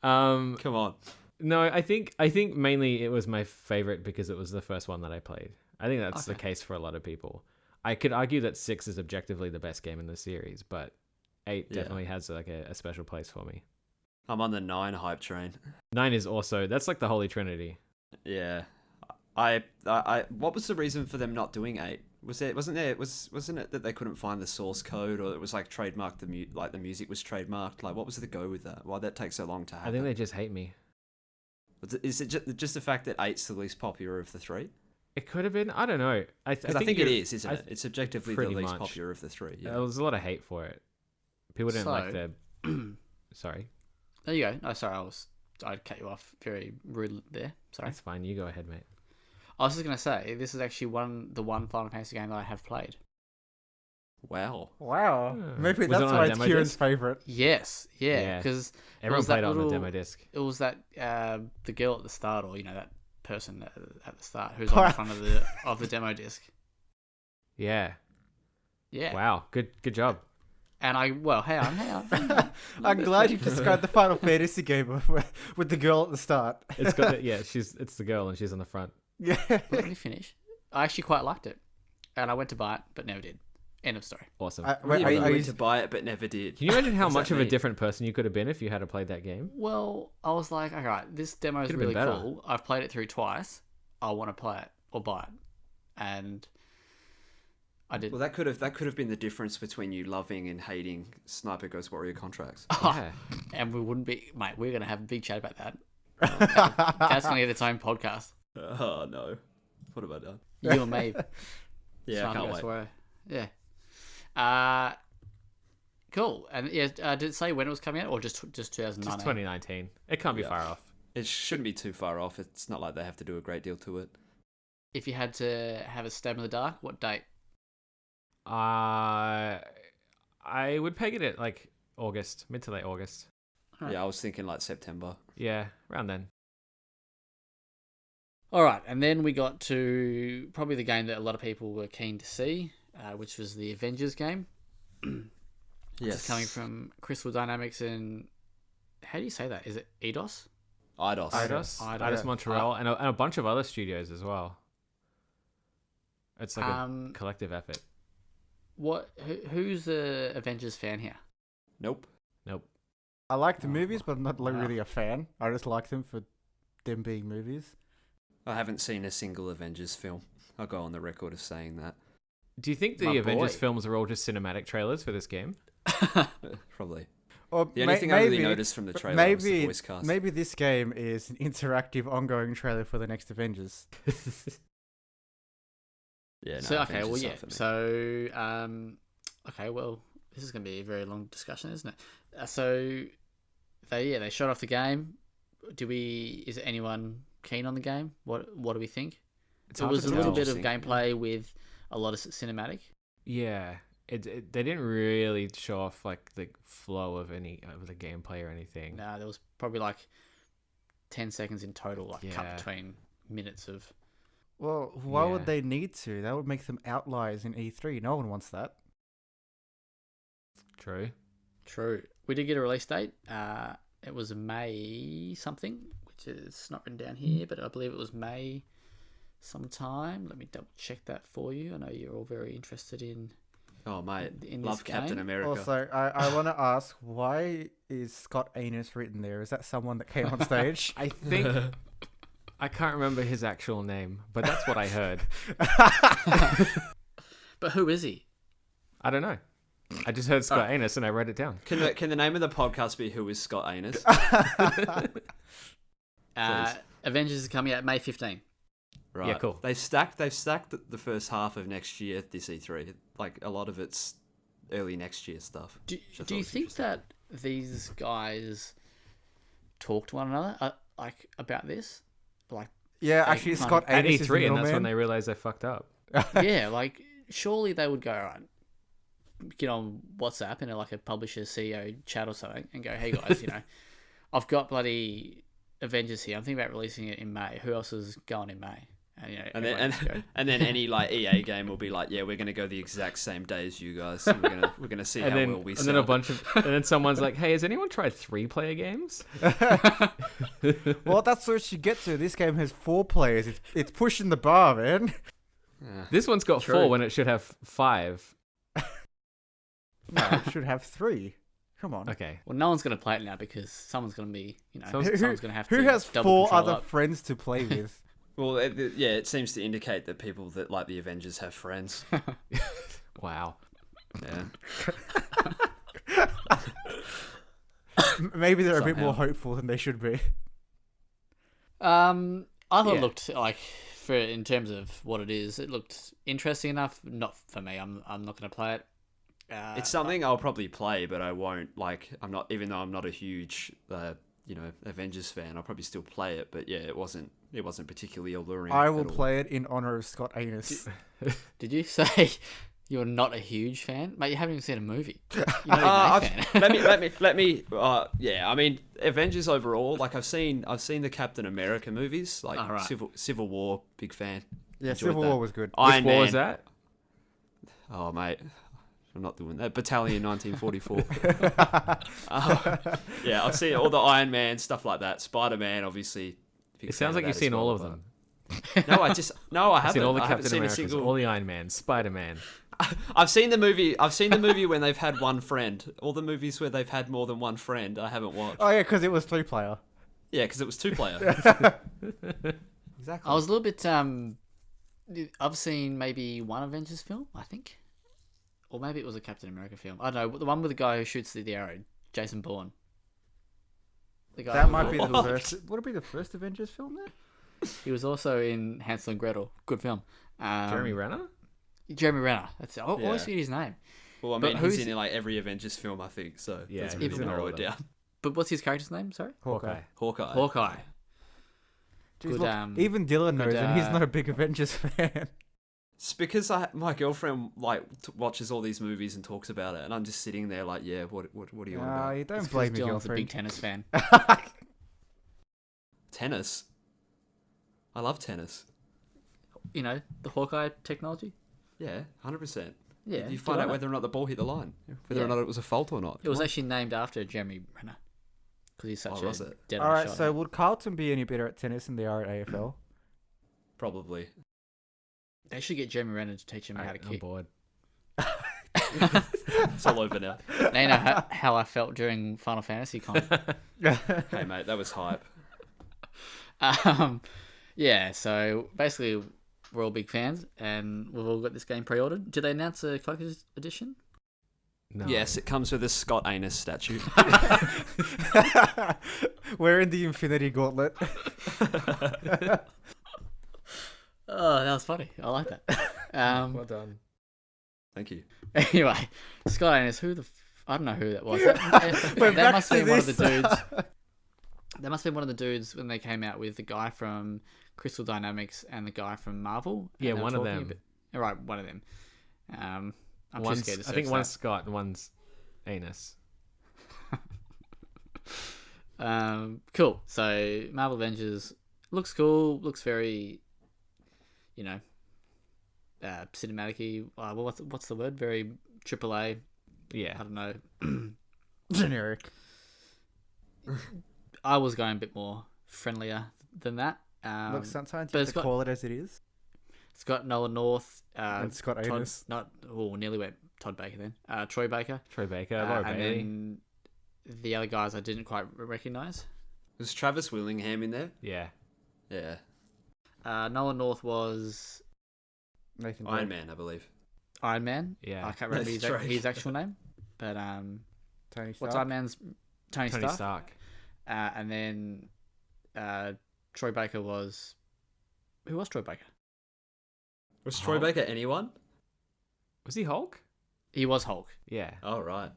Come on. No, I think mainly it was my favorite because it was the first one that I played. I think that's the case for a lot of people. I could argue that 6 is objectively the best game in the series, but 8 definitely has like a special place for me. I'm on the 9 hype train. 9 is also, that's like the Holy Trinity. Yeah. I what was the reason for them not doing 8? Wasn't it that they couldn't find the source code, or it was like trademarked, the music was trademarked? Like, what was the go with that? Why that takes so long to happen? I think they just hate me. Is it just the fact that 8's the least popular of the 3? It could have been. I don't know. I think it is, isn't it? It's objectively the pretty least much. popular of the 3. Yeah. There was a lot of hate for it. People didn't like the... Sorry. There you go. Oh, sorry, I'd cut you off very rude there. Sorry. That's fine. You go ahead, mate. I was just gonna say this is actually the one Final Fantasy game that I have played. Wow. Maybe Was that's it on why a it's demo Kieran's disc? favorite. Yes, yeah, because Everyone was that played it on the little- demo disc. it was that the girl at the start, or that person at the start who's on the front of the demo disc. Yeah. Yeah. Wow. Good job. And hang on. I'm glad you described the Final Fantasy game with the girl at the start. It's got it's the girl and she's on the front. Yeah. Let me finish. I actually quite liked it, and I went to buy it, but never did. End of story. Awesome. I went to buy it but never did. Can you imagine how What does much that of a mean? different person you could have been if you had played that game? Well, I was like, all right, this demo is Could've been really better. cool. I've played it through twice. I want to play it or buy it, and I didn't. Well, that could have been the difference between you loving and hating Sniper Ghost Warrior Contracts. Yeah. And we wouldn't be, mate. We're gonna have a big chat about that. That's gonna get its own podcast. Oh no, what have I done? You and me. Yeah, I can't wait. Warrior. Yeah. Cool. And yeah, did it say when it was coming out, or just 2019? Just 2019. It can't be Yeah. far off. It shouldn't be too far off. It's not like they have to do a great deal to it. If you had to have a stab in the dark, what date? I would peg it at like August, mid to late August. Alright. Yeah, I was thinking like September. Yeah, around then. All right, and then we got to probably the game that a lot of people were keen to see, which was the Avengers game. Yes, It's coming from Crystal Dynamics and how do you say that? Is it Eidos? Eidos. Eidos Montreal, and a bunch of other studios as well. It's like a collective effort. Who's a Avengers fan here? Nope. I like the movies, but I'm not really a fan. I just like them for them being movies. I haven't seen a single Avengers film. I'll go on the record of saying that. Do you think the My Avengers boy. films are all just cinematic trailers for this game? Probably. Or The only thing I really noticed from the trailer was the voice cast. Maybe this game is an interactive, ongoing trailer for the next Avengers. Yeah. No, So okay, Avengers well not yeah. for me. So okay, well this is gonna be a very long discussion, isn't it? So they shot off the game. Is anyone keen on the game? What do we think? It's It hard was to a little tell. bit of gameplay with a lot of cinematic. Yeah, they didn't really show off like the flow of any of the gameplay or anything. No, there was probably like 10 seconds in total, like cut Yeah. between minutes of. Well, why Yeah. would they need to? That would make them outliers in E3. No one wants that. True. True. We did get a release date. It was May something, which is not written down here, but I believe it was May sometime. Let me double check that for you. I know you're all very interested in. Oh mate, In love this Captain game? America. Also, I want to ask, why is Scott Anus written there? Is that someone that came on stage? I think I can't remember his actual name, but that's what I heard. But who is he? I don't know. I just heard Scott Anus and I wrote it down. Can the name of the podcast be Who is Scott Anus? Avengers is coming out May 15. Right. Yeah, cool. They've stacked the first half of next year this E3. Like a lot of it's early next year stuff. Do which I thought you was think interesting. that these guys talk to one another like about this? Like, Yeah, Like, actually, kind Scott of At Anus is the E3, and that's when middleman. they realized they fucked up. yeah, like surely they would go, all right, get on WhatsApp in like a publisher CEO chat or something and go, hey guys, I've got bloody Avengers here. I'm thinking about releasing it in May. Who else is going in May? And And everyone then and then any like EA game will be like, yeah, we're gonna go the exact same day as you guys. And we're gonna see And how then, well we and sell. then a bunch of, and then someone's like, "Hey, has anyone tried 3-player games?" Well, that's what you get to. This game has 4 players. It's pushing the bar, man. Yeah. This one's got True. 4 when it should have 5. No, it should have 3. Come on. Okay. Well, no one's going to play it now because someone's going to be, Someone's- someone's going to have to Who has double 4 control other up. friends to play with? Well, it seems to indicate that people that like the Avengers have friends. Wow. Yeah. Maybe they're a bit Somehow. more hopeful than they should be. I thought Yeah. it looked like, for in terms of what it is, it looked interesting enough. Not for me. I'm not going to play it. It's something I'll probably play, but I won't like. I'm not, even though I'm not a huge, Avengers fan. I'll probably still play it. But yeah, it wasn't particularly alluring. I will at all. play it in honor of Scott Anus. Did you say you're not a huge fan, mate? You haven't even seen a movie. You're not even a fan. let me. Yeah, I mean, Avengers overall. Like I've seen the Captain America movies, like Oh, right. Civil War. Big fan. Yeah, Enjoyed Civil that. War was good. Iron Which war Man. was that? Oh mate, I'm not doing that. Battalion 1944. Yeah, I've seen all the Iron Man stuff like that. Spider-Man, obviously. big It fan sounds like that you've as seen well, all of but- them. No, I I've haven't. seen all the I haven't Captain seen Americas, a single. all the Iron Man, Spider-Man. I've seen the movie. I've seen the movie when they've had one friend. All the movies where they've had more than one friend, I haven't watched. Oh yeah, because it was 3-player. Yeah, because it was 2-player. Exactly. I was a little bit. I've seen maybe one Avengers film, I think, or maybe it was a Captain America film. I don't know. The one with the guy who shoots the arrow, Jason Bourne. The guy That who- might be the What? first. Would it be the first Avengers film then? He was also in Hansel and Gretel. Good film. Jeremy Renner? Jeremy Renner. That's it. I always Yeah. forget his name. Well, I But mean, who's- he's in like every Avengers film, I think. So Yeah, that's he's really in narrow all it of them. down. But what's his character's name? Sorry. Hawkeye. Hawkeye. Hawkeye. Jeez, Good, look, even Dylan knows, good, and he's not a big Avengers fan. It's because my girlfriend watches all these movies and talks about it, and I'm just sitting there like, yeah, what do you want Nah, about you don't It's 'cause blame your Dylan's a big girlfriend. tennis fan. tennis? I love tennis. You know the Hawkeye technology. Yeah, 100%. Yeah. You good find on out it. whether or not the ball hit the line, whether or Yeah. not it was a fault or not. It was actually named after Jeremy Renner because he's such Oh, was a it? dead All on right, shot. so would Carlton be any better at tennis than they are at AFL? Probably. They should get Jeremy Renner to teach him how to I'm kick. bored. It's all over now. Now you know how I felt during Final Fantasy Con. Hey, mate, that was hype. Yeah, so basically we're all big fans and we've all got this game pre-ordered. Did they announce a collector's edition? No. Yes, it comes with a Scott Anus statue. Wearing the Infinity Gauntlet. Oh, that was funny. I like that. Well done. Thank you. Anyway, Scott Anus, I don't know who that was. We're That back must to be one of the this. dudes. That must be one of the dudes when they came out with the guy from Crystal Dynamics and the guy from Marvel. and Yeah, they were one of talking them. Right, one of them. I'm too One's, scared to I search think that. one's Scott and one's Anus. Cool. So Marvel Avengers looks cool. Looks very, you know, cinematic-y. Well, what's the word? Very AAA. Yeah. I don't know. Generic. I was going a bit more friendlier than that. Look, sometimes but you it's have to got- call it as it is. It's got Noah North. And Scott Todd, Anus. nearly went Todd Baker then. Troy Baker. Troy Baker, Laura And Bailey. then the other guys I didn't quite recognise. Was Travis Willingham in there? Yeah. Yeah. Noah North was Nathan Iron Drake, Man, I believe. Iron Man. Yeah. I can't remember That's his, right. his actual name. But Tony Stark. what's Iron Man's? Tony Tony Stark. Stark. And then Troy Baker was... Who was Troy Baker? Was Troy Hulk? Baker anyone? Was he Hulk? He was Hulk. Yeah. Oh, right.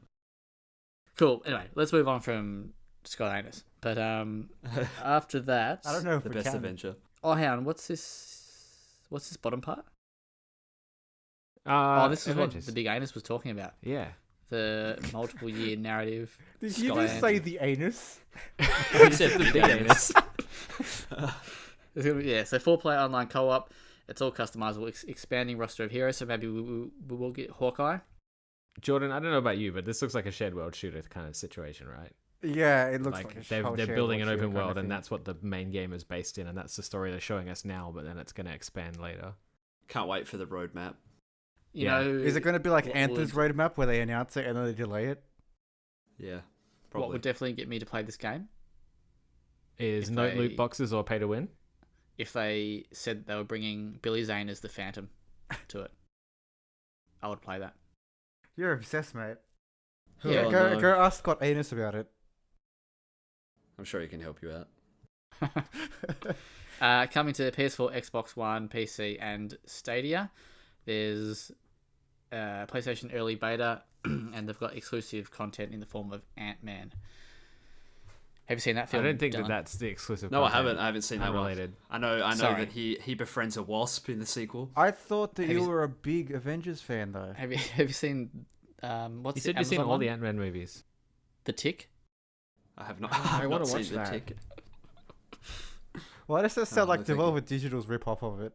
Cool. Anyway, let's move on from Scott Anus. But after that... I don't know if The we best can. adventure. Oh, hang on. What's this bottom part? This is Avengers. what the big anus was talking about. Yeah. The multiple year narrative. Did you Scott just say Anus. the anus? Who said the big anus? It's gonna be, yeah, so 4-player online co-op. It's all customizable, expanding roster of heroes. So maybe we will get Hawkeye. Jordan, I don't know about you, but this looks like a shared world shooter kind of situation, right? Yeah, it looks like, they're whole shared building an world shooter open kind of world, and thing. that's what the main game is based in, and that's the story they're showing us now. But then it's going to expand later. Can't wait for the roadmap. You Yeah. know, Is it going to be like what Anthem's roadmap where they announce it and then they delay it? Yeah, what probably. would definitely get me to play this game? Is If no they- loot boxes or pay to win? If they said they were bringing Billy Zane as the Phantom to it, I would play that. You're obsessed, mate. Yeah, Oh, go no. go ask Scott Anus about it. I'm sure he can help you out. Coming to PS4, Xbox One, PC, and Stadia. There's PlayStation Early Beta, and they've got exclusive content in the form of Ant-Man. Have you seen that I film? don't think Dylan? that's the exclusive. No, I content. haven't. I haven't seen that one. Unrelated. I know Sorry. that he befriends a wasp in the sequel. I thought that Have you you- were a big Avengers fan, though. Have you seen what's You the said you've seen Amazon all one? the Ant-Man movies. The Tick? I have not. I I've wanna not watch seen the that. tick. Why does that sound Oh, like I think- Devolver Digital's rip-off of it?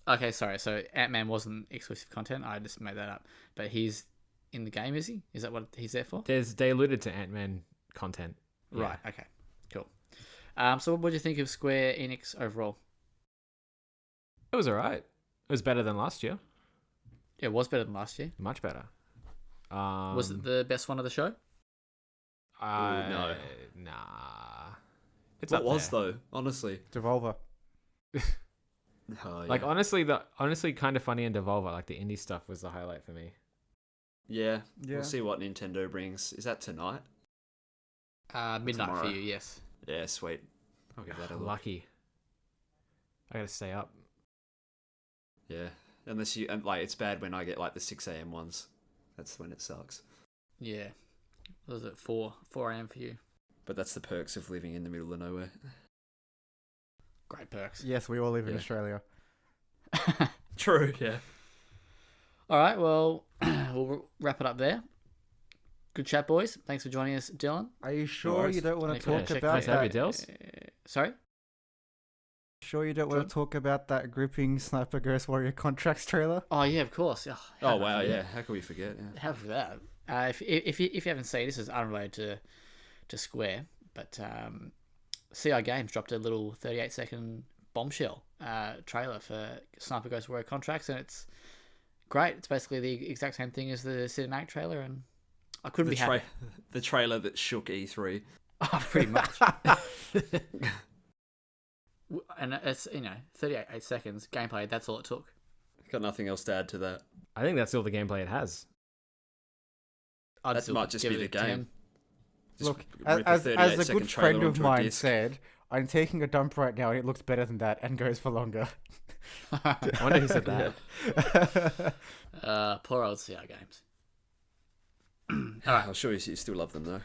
Okay, sorry. So Ant-Man wasn't exclusive content. I just made that up. But he's in the game, is he? Is that what he's there for? They alluded to Ant-Man content. Yeah. Right. Okay. Cool. So what do you think of Square Enix overall? It was alright. It was better than last year. It was better than last year. Much better. Was it the best one of the show? no. Nah. It's What up was there. though? Honestly. Devolver. Oh, yeah. Like honestly, kind of funny and Devolver. Like the indie stuff was the highlight for me. Yeah. Yeah. We'll see what Nintendo brings. Is that tonight? Midnight Tomorrow. for you, yes. Yeah, sweet. I'll give that a look. Lucky. I gotta stay up. Yeah. Unless you and like it's bad when I get like the 6 a.m. ones. That's when it sucks. Yeah. What was it 4 a.m. for you? But that's the perks of living in the middle of nowhere. Great perks. Yes, we all live in Yeah. Australia. True. Yeah. All right. Well, we'll wrap it up there. Good chat, boys. Thanks for joining us, Dylan. Are you sure worries. you don't want Thanks to for talk checking about us out. that? Dells? Sorry. Sure you don't want John? to talk about that gripping Sniper Ghost Warrior contracts trailer? Oh yeah, of course. Oh, Oh wow. Yeah. How can we forget? Yeah. How for that? If you haven't seen, this is unrelated to Square, but CI Games dropped a little 38-second bombshell trailer for Sniper Ghost Warrior Contracts, and it's great. It's basically the exact same thing as the cinematic trailer, and I couldn't be happy. The trailer that shook E3. Oh, pretty much. And it's 38 seconds gameplay. That's all it took. Got nothing else to add to that. I think that's all the gameplay it has. I'd That still might just give be it the a 10. game. Just Look, rip as a 38-second good trailer friend of onto a mine disc. said, I'm taking a dump right now and it looks better than that and goes for longer. I wonder who said that. Poor old CI Games. I'm sure you still love them though.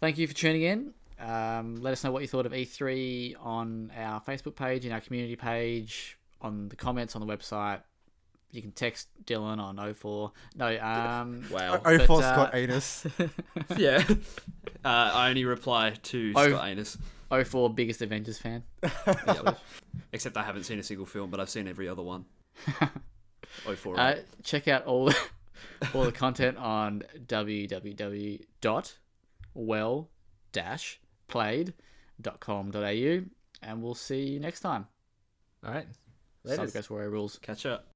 Thank you for tuning in. Let us know what you thought of E3 on our Facebook page, in our community page, on the comments on the website. You can text Dylan on 04. No, Wow. Oh, But, for Scott Anus. Yeah. I only reply to Oh. Scott Anus. 04 biggest Avengers fan. Yep. Except I haven't seen a single film, but I've seen every other one. 04. Check out all the content on www.well-played.com.au, and we'll see you next time. All right. Subgoes Warrior rules. Catch up.